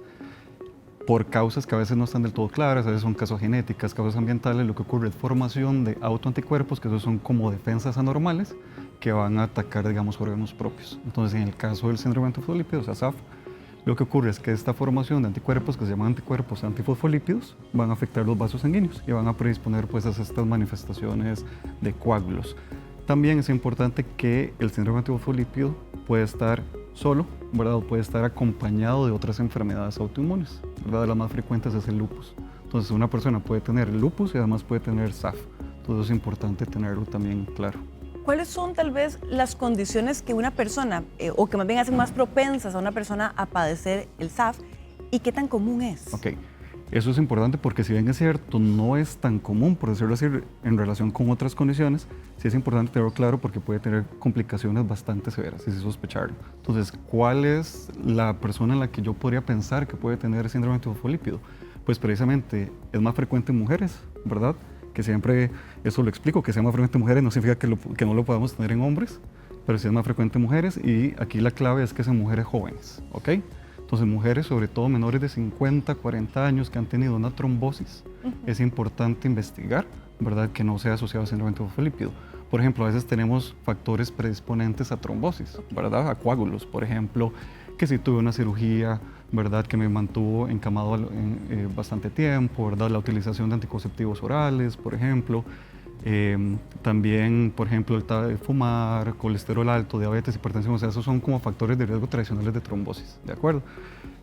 por causas que a veces no están del todo claras, a veces son causas genéticas, causas ambientales. Lo que ocurre es formación de autoanticuerpos, que esos son como defensas anormales que van a atacar, digamos, órganos propios. Entonces, en el caso del síndrome antifosfolípido, o sea, SAF, lo que ocurre es que esta formación de anticuerpos, que se llaman anticuerpos antifosfolípidos, van a afectar los vasos sanguíneos y van a predisponer, pues, a estas manifestaciones de coágulos. También es importante que el síndrome antifosfolípido puede estar solo, ¿verdad? O puede estar acompañado de otras enfermedades autoinmunes, ¿verdad? De las más frecuentes es el lupus. Entonces, una persona puede tener lupus y además puede tener SAF. Entonces, es importante tenerlo también claro. ¿Cuáles son tal vez las condiciones que una persona, o que más bien hacen más propensas a una persona a padecer el SAF, y qué tan común es? Ok, eso es importante porque si bien es cierto, no es tan común, por decirlo así, en relación con otras condiciones, sí es importante tenerlo claro porque puede tener complicaciones bastante severas, y sí sospecharlo. Entonces, ¿cuál es la persona en la que yo podría pensar que puede tener síndrome antifosfolípido? Pues precisamente es más frecuente en mujeres, ¿verdad? Que siempre, eso lo explico, que sea más frecuente en mujeres no significa que no lo podamos tener en hombres, pero sí es más frecuente en mujeres, y aquí la clave es que son mujeres jóvenes, ¿ok? Entonces, mujeres, sobre todo menores de 50, 40 años que han tenido una trombosis, es importante investigar ¿verdad?, que no sea asociado al síndrome antifosfolípido. Por ejemplo, a veces tenemos factores predisponentes a trombosis, ¿verdad?, a coágulos. Por ejemplo, que si tuve una cirugía, ¿verdad?, que me mantuvo encamado bastante tiempo, ¿verdad?, la utilización de anticonceptivos orales, por ejemplo. También, por ejemplo, el fumar, colesterol alto, diabetes, hipertensión, o sea, esos son como factores de riesgo tradicionales de trombosis, ¿de acuerdo?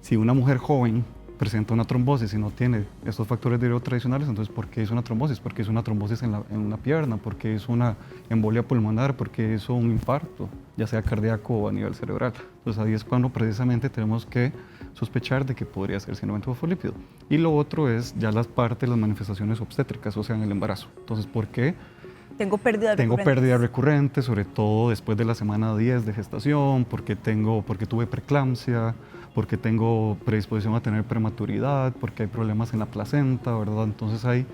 Si una mujer joven presenta una trombosis y no tiene estos factores de riesgo tradicionales, entonces, ¿por qué hizo una trombosis? ¿Por qué hizo una trombosis en una pierna? ¿Por qué hizo una embolia pulmonar? ¿Por qué hizo un infarto, ya sea cardíaco o a nivel cerebral? Entonces, ahí es cuando precisamente tenemos que sospechar de que podría ser síndrome antifosfolípido. Y lo otro es ya las manifestaciones obstétricas, o sea, en el embarazo. Entonces, ¿por qué? Tengo pérdidas recurrentes, sobre todo después de la semana 10 de gestación, porque tuve preeclampsia, porque tengo predisposición a tener prematuridad, porque hay problemas en la placenta, ¿verdad? Entonces hay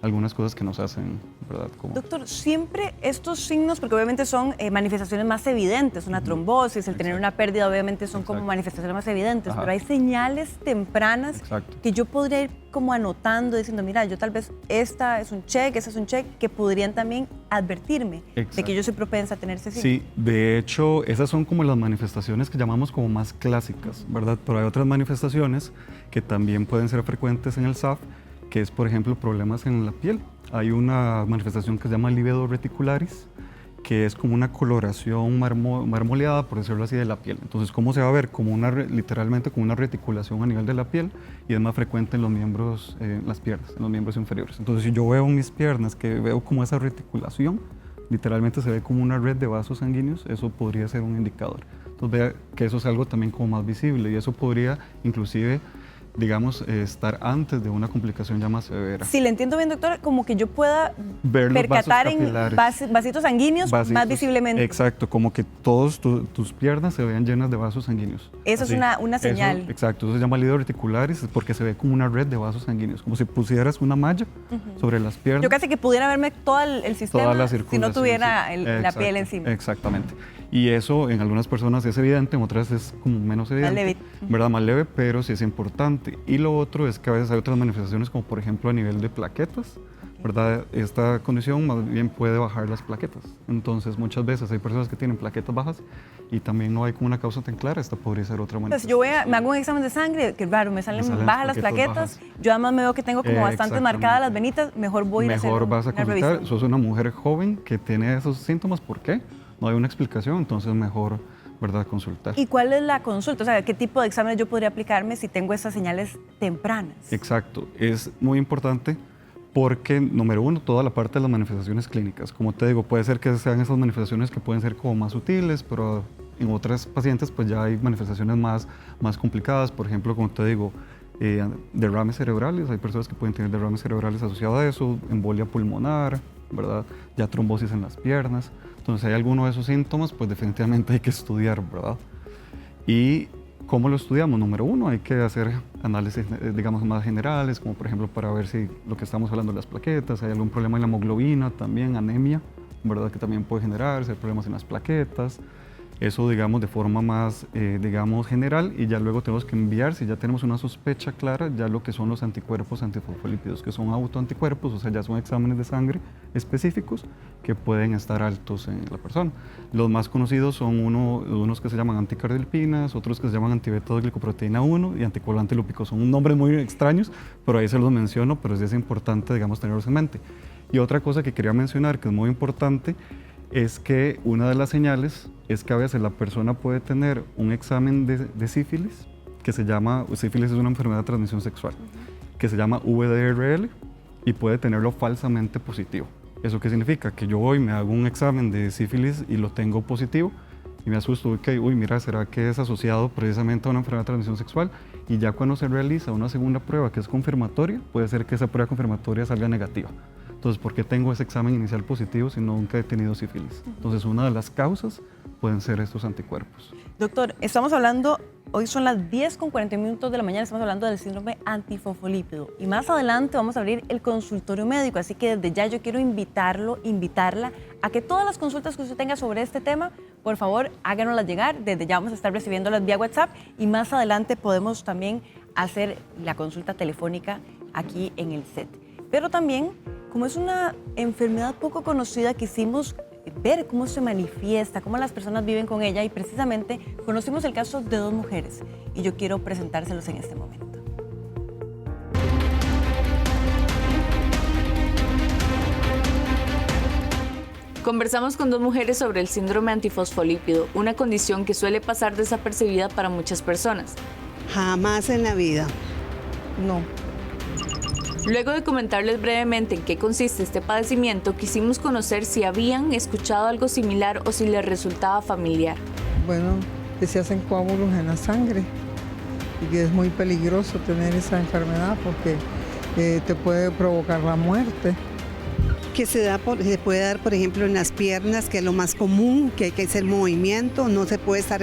algunas cosas que nos hacen, ¿verdad? Doctor, siempre estos signos, porque obviamente son manifestaciones más evidentes, una trombosis, el tener una pérdida, obviamente son como manifestaciones más evidentes, pero hay señales tempranas que yo podría ir como anotando, diciendo, mira, yo tal vez esta es un check, esta es un check, que podrían también advertirme de que yo soy propensa a tener ese signo. Sí, de hecho, esas son como las manifestaciones que llamamos como más clásicas, ¿verdad? Pero hay otras manifestaciones que también pueden ser frecuentes en el SAF, que es, por ejemplo, problemas en la piel. Hay una manifestación que se llama livedo reticularis, que es como una coloración marmoleada, por decirlo así, de la piel. Entonces, ¿cómo se va a ver? Literalmente como una reticulación a nivel de la piel, y es más frecuente en los miembros, las piernas, en los miembros inferiores. Entonces, si yo veo en mis piernas que veo como esa reticulación, literalmente se ve como una red de vasos sanguíneos, eso podría ser un indicador. Entonces, vea que eso es algo también como más visible, y eso podría inclusive, digamos, estar antes de una complicación ya más severa. Si le entiendo bien, doctora, como que yo pueda ver percatar en vasitos sanguíneos más visiblemente. Exacto, como que todas tus piernas se vean llenas de vasos sanguíneos. Eso es una señal. Exacto, eso se llama livedo reticularis porque se ve como una red de vasos sanguíneos, como si pusieras una malla sobre las piernas. Yo casi que pudiera verme todo el sistema si no tuviera la piel encima. Exactamente. Y eso en algunas personas es evidente, en otras es como menos evidente, ¿verdad? Más leve, pero sí es importante. Y lo otro es que a veces hay otras manifestaciones, como por ejemplo a nivel de plaquetas, ¿verdad? Esta condición más bien puede bajar las plaquetas. Entonces, muchas veces hay personas que tienen plaquetas bajas y también no hay como una causa tan clara. Esta podría ser otra manifestación. Entonces, me hago un examen de sangre, que raro, me salen bajas las plaquetas. Yo además me veo que tengo como bastante marcadas las venitas, mejor voy a hacer una vas a consultar. Sos una mujer joven que tiene esos síntomas, ¿por qué? No hay una explicación, entonces mejor, ¿verdad?, consultar. ¿Y cuál es la consulta? O sea, ¿qué tipo de exámenes yo podría aplicarme si tengo esas señales tempranas? Exacto, es muy importante porque, número uno, toda la parte de las manifestaciones clínicas. Como te digo, puede ser que sean esas manifestaciones que pueden ser como más sutiles, pero en otras pacientes pues ya hay manifestaciones más complicadas. Por ejemplo, como te digo, derrames cerebrales, hay personas que pueden tener derrames cerebrales asociados a eso, embolia pulmonar, ¿verdad? Ya trombosis en las piernas. Entonces, si hay alguno de esos síntomas, pues definitivamente hay que estudiar, ¿verdad? ¿Y cómo lo estudiamos? Número uno, hay que hacer análisis, digamos, más generales, como por ejemplo para ver si lo que estamos hablando de las plaquetas, hay algún problema en la hemoglobina, también anemia, ¿verdad?, que también puede generarse, hay problemas en las plaquetas. Eso, digamos, de forma más, digamos, general, y ya luego tenemos que enviar, si ya tenemos una sospecha clara, ya lo que son los anticuerpos antifosfolípidos, que son autoanticuerpos, o sea, ya son exámenes de sangre específicos que pueden estar altos en la persona. Los más conocidos son unos que se llaman anticardiolpinas, otros que se llaman antibeta-glicoproteína 1 y anticoagulante lúpico. Son nombres muy extraños, pero ahí se los menciono, pero sí es importante, digamos, tenerlos en mente. Y otra cosa que quería mencionar, que es muy importante, es que una de las señales es que a veces la persona puede tener un examen de sífilis, que se llama, sífilis es una enfermedad de transmisión sexual, que se llama VDRL, y puede tenerlo falsamente positivo. ¿Eso qué significa? Que yo hoy me hago un examen de sífilis y lo tengo positivo, y me asusto, uy, mira, ¿será que es asociado precisamente a una enfermedad de transmisión sexual? Y ya cuando se realiza una segunda prueba que es confirmatoria, puede ser que esa prueba confirmatoria salga negativa. Entonces, ¿por qué tengo ese examen inicial positivo si nunca he tenido sífilis? Entonces, una de las causas pueden ser estos anticuerpos. Doctor, estamos hablando, hoy son las 10:40 de la mañana, estamos hablando del síndrome antifosfolípido. Y más adelante vamos a abrir el consultorio médico, así que desde ya yo quiero invitarla a que todas las consultas que usted tenga sobre este tema, por favor, háganoslas llegar. Desde ya vamos a estar recibiéndolas vía WhatsApp y más adelante podemos también hacer la consulta telefónica aquí en el set. Pero también, como es una enfermedad poco conocida, quisimos ver cómo se manifiesta, cómo las personas viven con ella y precisamente conocimos el caso de 2 mujeres y yo quiero presentárselos en este momento. Conversamos con 2 mujeres sobre el síndrome antifosfolípido, una condición que suele pasar desapercibida para muchas personas. Jamás en la vida. No. Luego de comentarles brevemente en qué consiste este padecimiento, quisimos conocer si habían escuchado algo similar o si les resultaba familiar. Bueno, que se hacen coágulos en la sangre y que es muy peligroso tener esa enfermedad porque te puede provocar la muerte. Que se puede dar, por ejemplo, en las piernas, que es lo más común, que hay que hacer movimiento, no se puede estar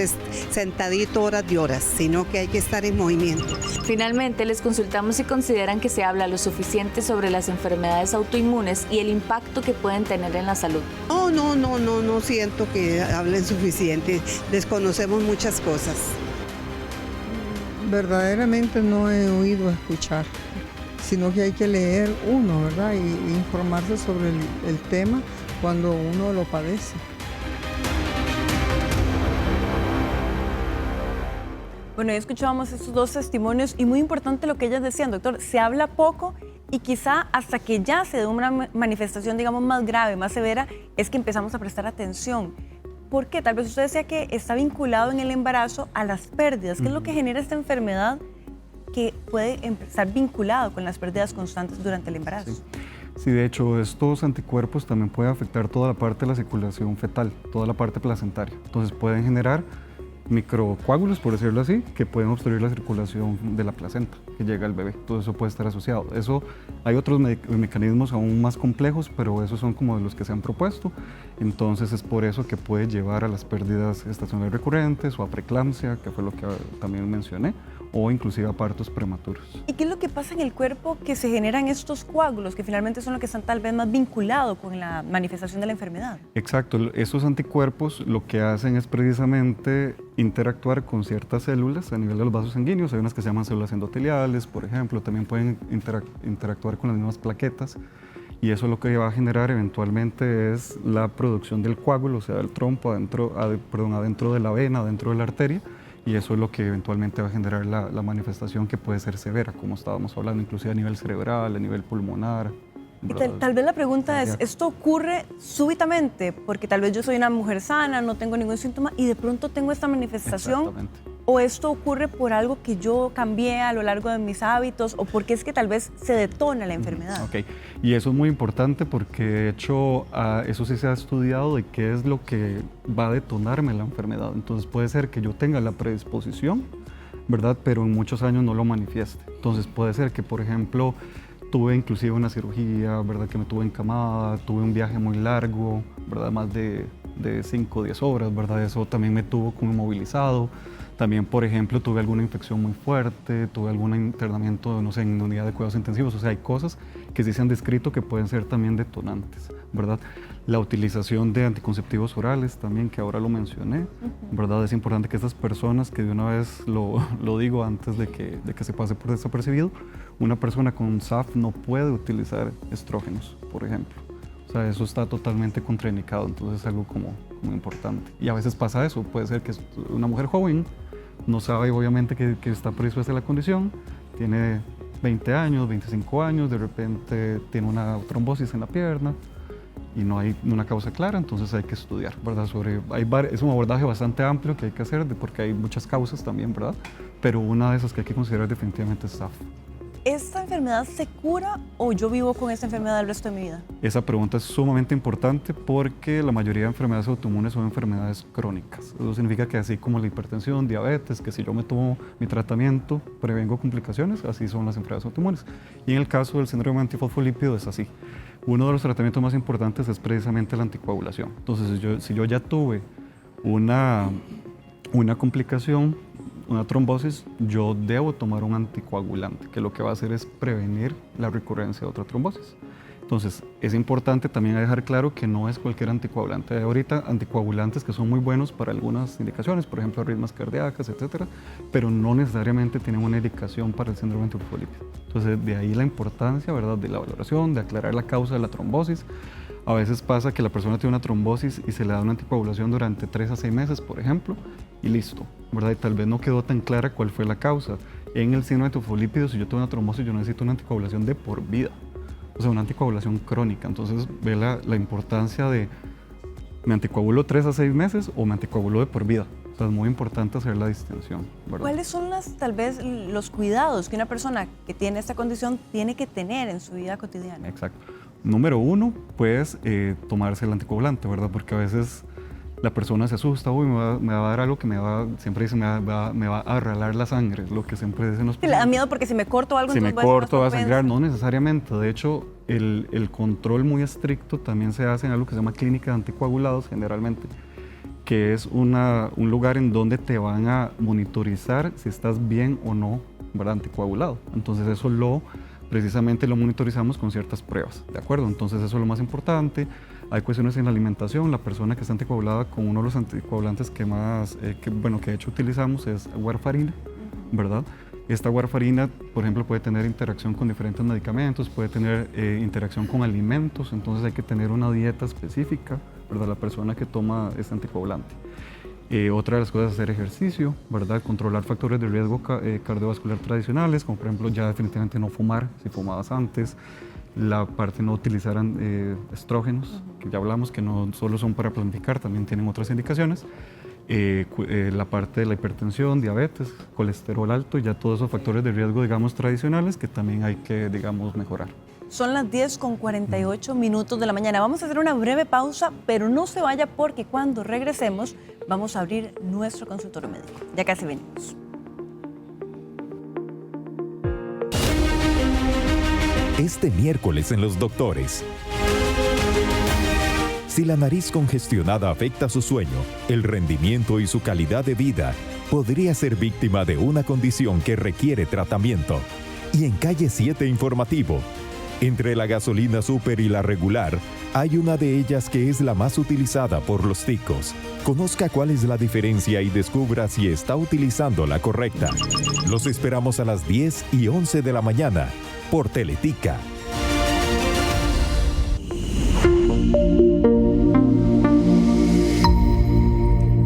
sentadito horas y horas, sino que hay que estar en movimiento. Finalmente, les consultamos si consideran que se habla lo suficiente sobre las enfermedades autoinmunes y el impacto que pueden tener en la salud. No siento que hablen suficiente, desconocemos muchas cosas. Verdaderamente no he oído escuchar, sino que hay que leer uno, ¿verdad? Y informarse sobre el tema cuando uno lo padece. Bueno, ya escuchábamos estos 2 testimonios y muy importante lo que ellas decían, doctor, se habla poco y quizá hasta que ya se dé una manifestación, digamos, más grave, más severa, es que empezamos a prestar atención. ¿Por qué? Tal vez usted decía que está vinculado en el embarazo a las pérdidas. ¿Qué es lo que genera esta enfermedad que puede estar vinculado con las pérdidas constantes durante el embarazo? Sí, de hecho, estos anticuerpos también pueden afectar toda la parte de la circulación fetal, toda la parte placentaria. Entonces pueden generar microcoágulos, por decirlo así, que pueden obstruir la circulación de la placenta que llega al bebé. Todo eso puede estar asociado. Eso, hay otros mecanismos aún más complejos, pero esos son como de los que se han propuesto. Entonces es por eso que puede llevar a las pérdidas gestacionales recurrentes o a preeclampsia, que fue lo que también mencioné, o inclusive a partos prematuros. ¿Y qué es lo que pasa en el cuerpo que se generan estos coágulos, que finalmente son los que están tal vez más vinculados con la manifestación de la enfermedad? Exacto, esos anticuerpos lo que hacen es precisamente interactuar con ciertas células a nivel de los vasos sanguíneos. Hay unas que se llaman células endoteliales, por ejemplo, también pueden interactuar con las mismas plaquetas y eso lo que va a generar eventualmente es la producción del coágulo, o sea, del trompo adentro de la vena, adentro de la arteria, y eso es lo que eventualmente va a generar la manifestación que puede ser severa, como estábamos hablando, inclusive a nivel cerebral, a nivel pulmonar. Y tal vez la pregunta es, ¿esto ocurre súbitamente? Porque tal vez yo soy una mujer sana, no tengo ningún síntoma y de pronto tengo esta manifestación. Exactamente. ¿O esto ocurre por algo que yo cambié a lo largo de mis hábitos? ¿O porque es que tal vez se detona la enfermedad? Ok, y eso es muy importante porque de hecho eso sí se ha estudiado de qué es lo que va a detonarme la enfermedad. Entonces puede ser que yo tenga la predisposición, ¿verdad? Pero en muchos años no lo manifieste. Entonces puede ser que, por ejemplo, tuve inclusive una cirugía, ¿verdad? Que me tuve encamada, tuve un viaje muy largo, ¿verdad? Más de 5 o 10 horas, ¿verdad? Eso también me tuvo como inmovilizado. También, por ejemplo, tuve alguna infección muy fuerte, tuve algún internamiento, no sé, en unidad de cuidados intensivos. O sea, hay cosas que sí se han descrito que pueden ser también detonantes, ¿verdad? La utilización de anticonceptivos orales también, que ahora lo mencioné, ¿verdad? Es importante que estas personas, que de una vez lo digo antes de que se pase por desapercibido, una persona con SAF no puede utilizar estrógenos, por ejemplo. O sea, eso está totalmente contraindicado, entonces es algo como importante. Y a veces pasa eso, puede ser que una mujer joven no sabe obviamente que está predispuesta a la condición, tiene 20 años, 25 años, de repente tiene una trombosis en la pierna y no hay una causa clara, entonces hay que estudiar, ¿verdad? Es un abordaje bastante amplio que hay que hacer porque hay muchas causas también, ¿verdad? Pero una de esas que hay que considerar definitivamente es SAF. ¿Esta enfermedad se cura o yo vivo con esta enfermedad el resto de mi vida? Esa pregunta es sumamente importante porque la mayoría de enfermedades autoinmunes son enfermedades crónicas. Eso significa que así como la hipertensión, diabetes, que si yo me tomo mi tratamiento, prevengo complicaciones, así son las enfermedades autoinmunes. Y en el caso del síndrome antifosfolípido es así. Uno de los tratamientos más importantes es precisamente la anticoagulación. Entonces, si yo ya tuve una complicación, una trombosis, yo debo tomar un anticoagulante, que lo que va a hacer es prevenir la recurrencia de otra trombosis. Entonces, es importante también dejar claro que no es cualquier anticoagulante. Hay ahorita anticoagulantes que son muy buenos para algunas indicaciones, por ejemplo, arritmias cardíacas, etcétera, pero no necesariamente tienen una indicación para el síndrome antifosfolípido. Entonces, de ahí la importancia, ¿verdad?, de la valoración, de aclarar la causa de la trombosis. A veces pasa que la persona tiene una trombosis y se le da una anticoagulación durante 3 a 6 meses, por ejemplo, y listo, ¿verdad? Y tal vez no quedó tan clara cuál fue la causa. En el síndrome antifosfolípido, si yo tengo una trombosis, yo necesito una anticoagulación de por vida. O sea, una anticoagulación crónica. Entonces, ve la importancia de, ¿me anticoagulo 3 a 6 meses o me anticoagulo de por vida? O sea, es muy importante hacer la distinción, ¿verdad? ¿Cuáles son tal vez los cuidados que una persona que tiene esta condición tiene que tener en su vida cotidiana? Exacto. Número 1, pues, tomarse el anticoagulante, ¿verdad? Porque a veces la persona se asusta, uy, me va a dar algo que siempre dice, me va a arralar la sangre, lo que siempre dicen los pacientes. Le da miedo porque si me corto algo, si me entonces corto va a sangrar, no necesariamente. De hecho, el control muy estricto también se hace en algo que se llama clínica de anticoagulados, generalmente, que es un lugar en donde te van a monitorizar si estás bien o no, ¿verdad?, anticoagulado. Entonces eso precisamente lo monitorizamos con ciertas pruebas, ¿de acuerdo? Entonces eso es lo más importante. Hay cuestiones en la alimentación. La persona que está anticoagulada con uno de los anticoagulantes que de hecho utilizamos es warfarina, ¿verdad? Esta warfarina, por ejemplo, puede tener interacción con diferentes medicamentos, puede tener interacción con alimentos, entonces hay que tener una dieta específica, ¿verdad?, la persona que toma este anticoagulante. Otra de las cosas es hacer ejercicio, ¿verdad?, controlar factores de riesgo cardiovascular tradicionales, como por ejemplo ya definitivamente no fumar, si fumabas antes, la parte de no utilizar estrógenos, que ya hablamos que no solo son para planificar, también tienen otras indicaciones, la parte de la hipertensión, diabetes, colesterol alto, ya todos esos factores de riesgo, digamos, tradicionales que también hay que, digamos, mejorar. Son las 10:48 de la mañana. Vamos a hacer una breve pausa, pero no se vaya porque cuando regresemos vamos a abrir nuestro consultorio médico. Ya casi venimos. Este miércoles en Los Doctores. Si la nariz congestionada afecta su sueño, el rendimiento y su calidad de vida, podría ser víctima de una condición que requiere tratamiento. Y en Calle 7 Informativo, entre la gasolina super y la regular, hay una de ellas que es la más utilizada por los ticos. Conozca cuál es la diferencia y descubra si está utilizando la correcta. Los esperamos a las 10:11 de la mañana por Teletica.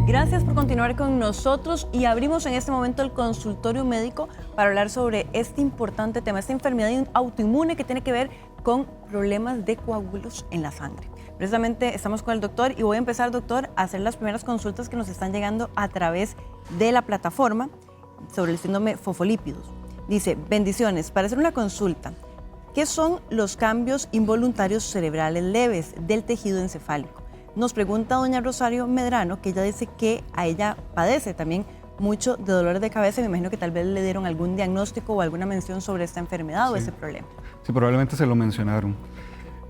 Gracias por continuar con nosotros y abrimos en este momento el consultorio médico para hablar sobre este importante tema, esta enfermedad autoinmune que tiene que ver con problemas de coágulos en la sangre. Precisamente estamos con el doctor y voy a empezar, doctor, a hacer las primeras consultas que nos están llegando a través de la plataforma sobre el síndrome fosfolípidos. Dice, bendiciones, para hacer una consulta, ¿qué son los cambios involuntarios cerebrales leves del tejido encefálico? Nos pregunta doña Rosario Medrano, que ella dice que a ella padece también mucho de dolores de cabeza. Me imagino que tal vez le dieron algún diagnóstico o alguna mención sobre esta enfermedad o ese problema. Sí, probablemente se lo mencionaron.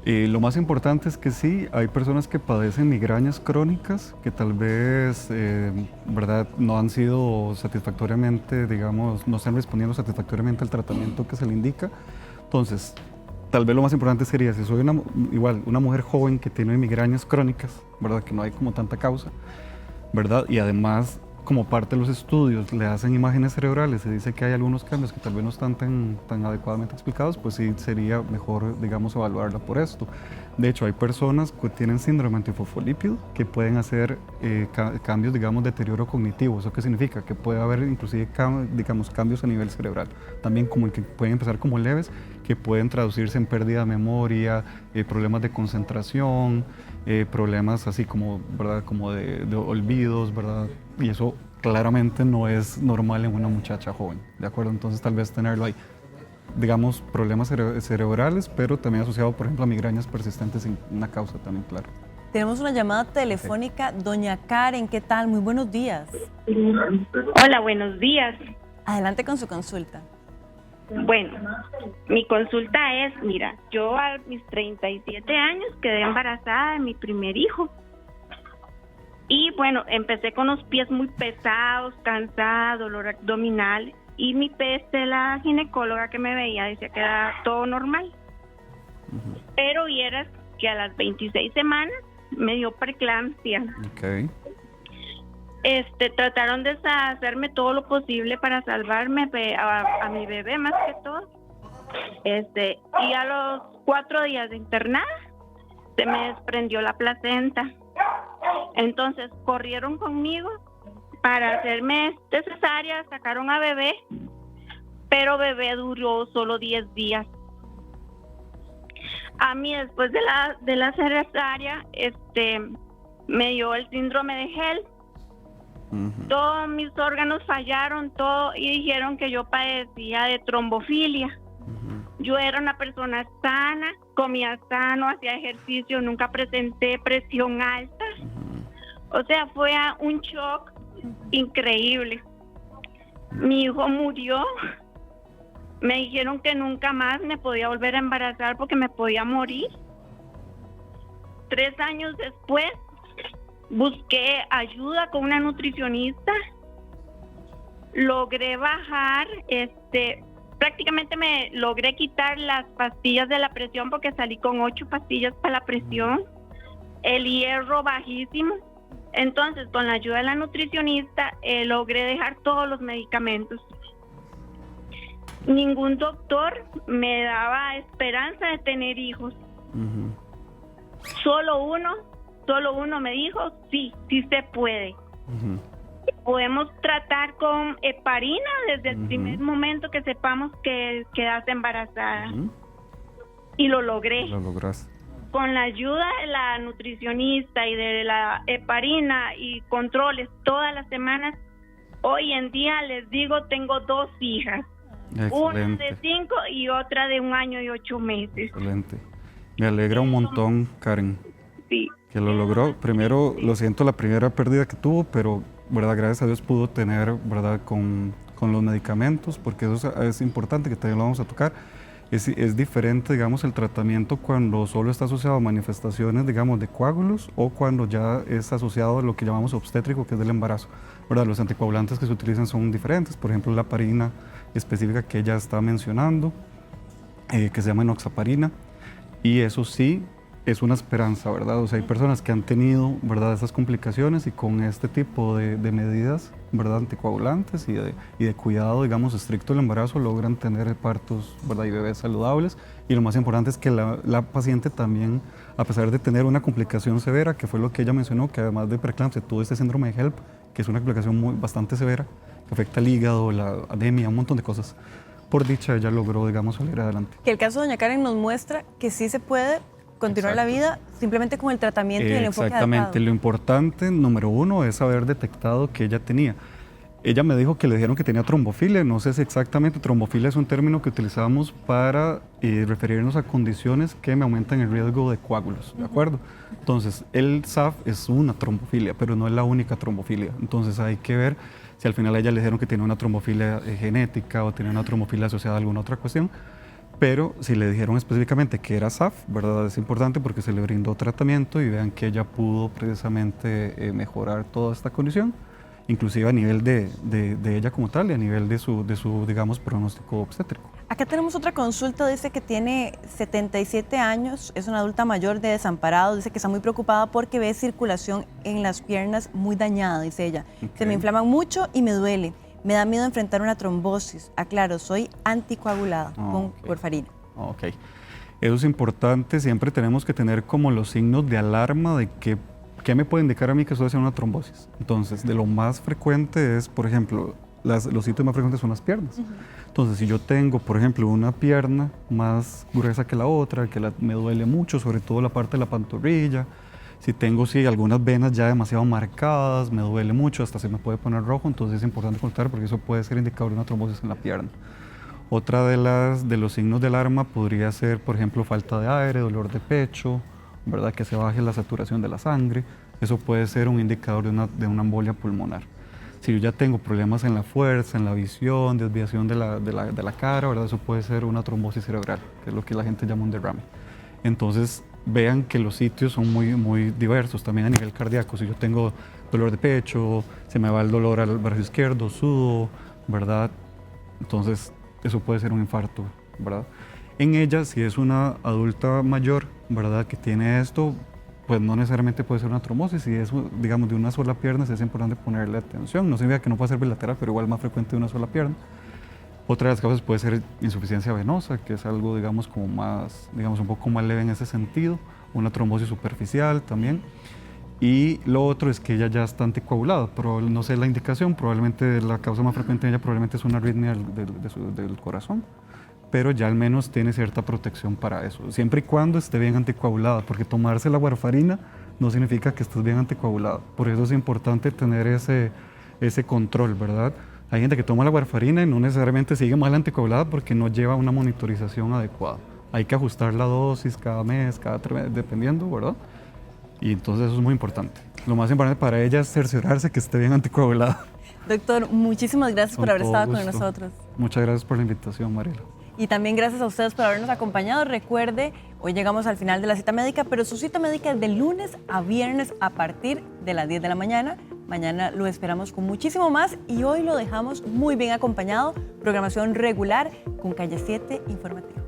Lo más importante es que sí, hay personas que padecen migrañas crónicas que tal vez, ¿verdad?, no han sido satisfactoriamente, digamos, no están respondiendo satisfactoriamente al tratamiento que se le indica. Entonces, tal vez lo más importante sería, si soy una mujer joven que tiene migrañas crónicas, ¿verdad?, que no hay como tanta causa, ¿verdad?, y además, como parte de los estudios, le hacen imágenes cerebrales y dice que hay algunos cambios que tal vez no están tan adecuadamente explicados, pues sí sería mejor, digamos, evaluarla por esto. De hecho, hay personas que tienen síndrome antifosfolípido que pueden hacer cambios, digamos, deterioro cognitivo. ¿Eso qué significa? Que puede haber inclusive, digamos, cambios a nivel cerebral. También como que pueden empezar como leves, que pueden traducirse en pérdida de memoria, problemas de concentración, problemas así como, ¿verdad?, como de olvidos, ¿verdad? Y eso claramente no es normal en una muchacha joven, ¿de acuerdo? Entonces tal vez tenerlo ahí, digamos, problemas cerebrales, pero también asociado, por ejemplo, a migrañas persistentes sin una causa también clara. Tenemos una llamada telefónica. Doña Karen, ¿qué tal? Muy buenos días. Hola, buenos días. Adelante con su consulta. Bueno, mi consulta es, mira, yo a mis 37 años quedé embarazada de mi primer hijo. Y bueno, empecé con los pies muy pesados, cansada, dolor abdominal. Y la ginecóloga que me veía decía que era todo normal. Pero vieras que a las 26 semanas me dio preeclampsia. Ok. Trataron de hacerme todo lo posible para salvarme a mi bebé, más que todo. Y a los 4 días de internada se me desprendió la placenta. Entonces corrieron conmigo para hacerme cesárea, sacaron a bebé, pero bebé duró solo 10 días. A mí después de la cesárea, me dio el síndrome de Hell. Todos mis órganos fallaron, todo, y dijeron que yo padecía de trombofilia. Yo era una persona sana, comía sano, hacía ejercicio, nunca presenté presión alta. O sea, fue un shock increíble. Mi hijo murió. Me dijeron que nunca más me podía volver a embarazar porque me podía morir. 3 años después, busqué ayuda con una nutricionista. Logré bajar, prácticamente me logré quitar las pastillas de la presión porque salí con 8 pastillas para la presión. El hierro bajísimo. Entonces, con la ayuda de la nutricionista, logré dejar todos los medicamentos. Ningún doctor me daba esperanza de tener hijos. Solo uno me dijo, sí se puede. Podemos tratar con heparina desde el primer momento que sepamos que quedaste embarazada. Y lo logré. Lo lograste. Con la ayuda de la nutricionista y de la heparina y controles todas las semanas, hoy en día les digo, tengo 2 hijas. Excelente. Una de 5 y otra de 1 año y 8 meses. Excelente. Me alegra un montón, Karen. Sí. Que lo logró. Primero, lo siento, la primera pérdida que tuvo, pero, ¿verdad? Gracias a Dios pudo tener, ¿verdad? Con los medicamentos, porque eso es importante, que también lo vamos a tocar. Es diferente, digamos, el tratamiento cuando solo está asociado a manifestaciones, digamos, de coágulos o cuando ya es asociado a lo que llamamos obstétrico, que es del embarazo, ¿verdad? Los anticoagulantes que se utilizan son diferentes, por ejemplo, la heparina específica que ella está mencionando, que se llama enoxaparina, y eso sí es una esperanza, ¿verdad? O sea, hay personas que han tenido, ¿verdad?, esas complicaciones y con este tipo de medidas, ¿verdad?, anticoagulantes y de cuidado, digamos, estricto del embarazo, logran tener partos, ¿verdad?, y bebés saludables. Y lo más importante es que la paciente también, a pesar de tener una complicación severa, que fue lo que ella mencionó, que además de preeclampsia tuvo este síndrome de HELLP, que es una complicación bastante severa, que afecta el hígado, la anemia, un montón de cosas. Por dicha, ella logró, digamos, salir adelante. Que el caso de doña Karen nos muestra que sí se puede continuar la vida simplemente con el tratamiento y el enfoque adecuado. Exactamente. Lo importante, número 1, es haber detectado que ella tenía. Ella me dijo que le dijeron que tenía trombofilia. No sé si exactamente, trombofilia es un término que utilizamos para referirnos a condiciones que me aumentan el riesgo de coágulos, ¿de acuerdo? Entonces, el SAF es una trombofilia, pero no es la única trombofilia. Entonces, hay que ver si al final a ella le dijeron que tenía una trombofilia genética o tenía una trombofilia asociada a alguna otra cuestión. Pero si le dijeron específicamente que era SAF, ¿verdad? Es importante porque se le brindó tratamiento y vean que ella pudo precisamente mejorar toda esta condición, inclusive a nivel de ella como tal y a nivel de su, digamos, pronóstico obstétrico. Acá tenemos otra consulta, dice que tiene 77 años, es una adulta mayor de Desamparado, dice que está muy preocupada porque ve circulación en las piernas muy dañada, dice ella. Okay. Se me inflaman mucho y me duele. Me da miedo enfrentar una trombosis. Aclaro, soy anticoagulada con warfarina. Ok. Eso es importante. Siempre tenemos que tener como los signos de alarma de qué me puede indicar a mí que estoy haciendo una trombosis. Entonces, de lo más frecuente es, por ejemplo, los sitios más frecuentes son las piernas. Entonces, si yo tengo, por ejemplo, una pierna más gruesa que la otra, que me duele mucho, sobre todo la parte de la pantorrilla, si tengo algunas venas ya demasiado marcadas, me duele mucho, hasta se me puede poner rojo, entonces es importante consultar porque eso puede ser indicador de una trombosis en la pierna. Otra de los signos de alarma podría ser, por ejemplo, falta de aire, dolor de pecho, ¿verdad? Que se baje la saturación de la sangre. Eso puede ser un indicador de una embolia pulmonar. Si yo ya tengo problemas en la fuerza, en la visión, desviación de la cara, ¿verdad? Eso puede ser una trombosis cerebral, que es lo que la gente llama un derrame. Entonces, vean que los sitios son muy, muy diversos, también a nivel cardíaco. Si yo tengo dolor de pecho, se me va el dolor al brazo izquierdo, sudo, ¿verdad? Entonces, eso puede ser un infarto, ¿verdad? En ella, si es una adulta mayor, ¿verdad?, que tiene esto, pues no necesariamente puede ser una trombosis. Si es, digamos, de una sola pierna, es importante ponerle atención. No significa que no pueda ser bilateral, pero igual más frecuente de una sola pierna. Otra de las causas puede ser insuficiencia venosa, que es algo, digamos, como más, digamos, un poco más leve en ese sentido. Una trombosis superficial también. Y lo otro es que ella ya está anticoagulada, pero no sé la indicación, probablemente la causa más frecuente de ella probablemente es una arritmia del corazón, pero ya al menos tiene cierta protección para eso, siempre y cuando esté bien anticoagulada, porque tomarse la warfarina no significa que estés bien anticoagulada. Por eso es importante tener ese control, ¿verdad? Hay gente que toma la warfarina y no necesariamente sigue mal anticoagulada porque no lleva una monitorización adecuada. Hay que ajustar la dosis cada mes, cada 3 meses, dependiendo, ¿verdad? Y entonces eso es muy importante. Lo más importante para ella es cerciorarse que esté bien anticoagulada. Doctor, muchísimas gracias por haber estado con nosotros. Muchas gracias por la invitación, Mariela. Y también gracias a ustedes por habernos acompañado. Recuerde, hoy llegamos al final de la cita médica, pero su cita médica es de lunes a viernes a partir de las 10 de la mañana. Mañana lo esperamos con muchísimo más y hoy lo dejamos muy bien acompañado. Programación regular con Calle 7 Informativa.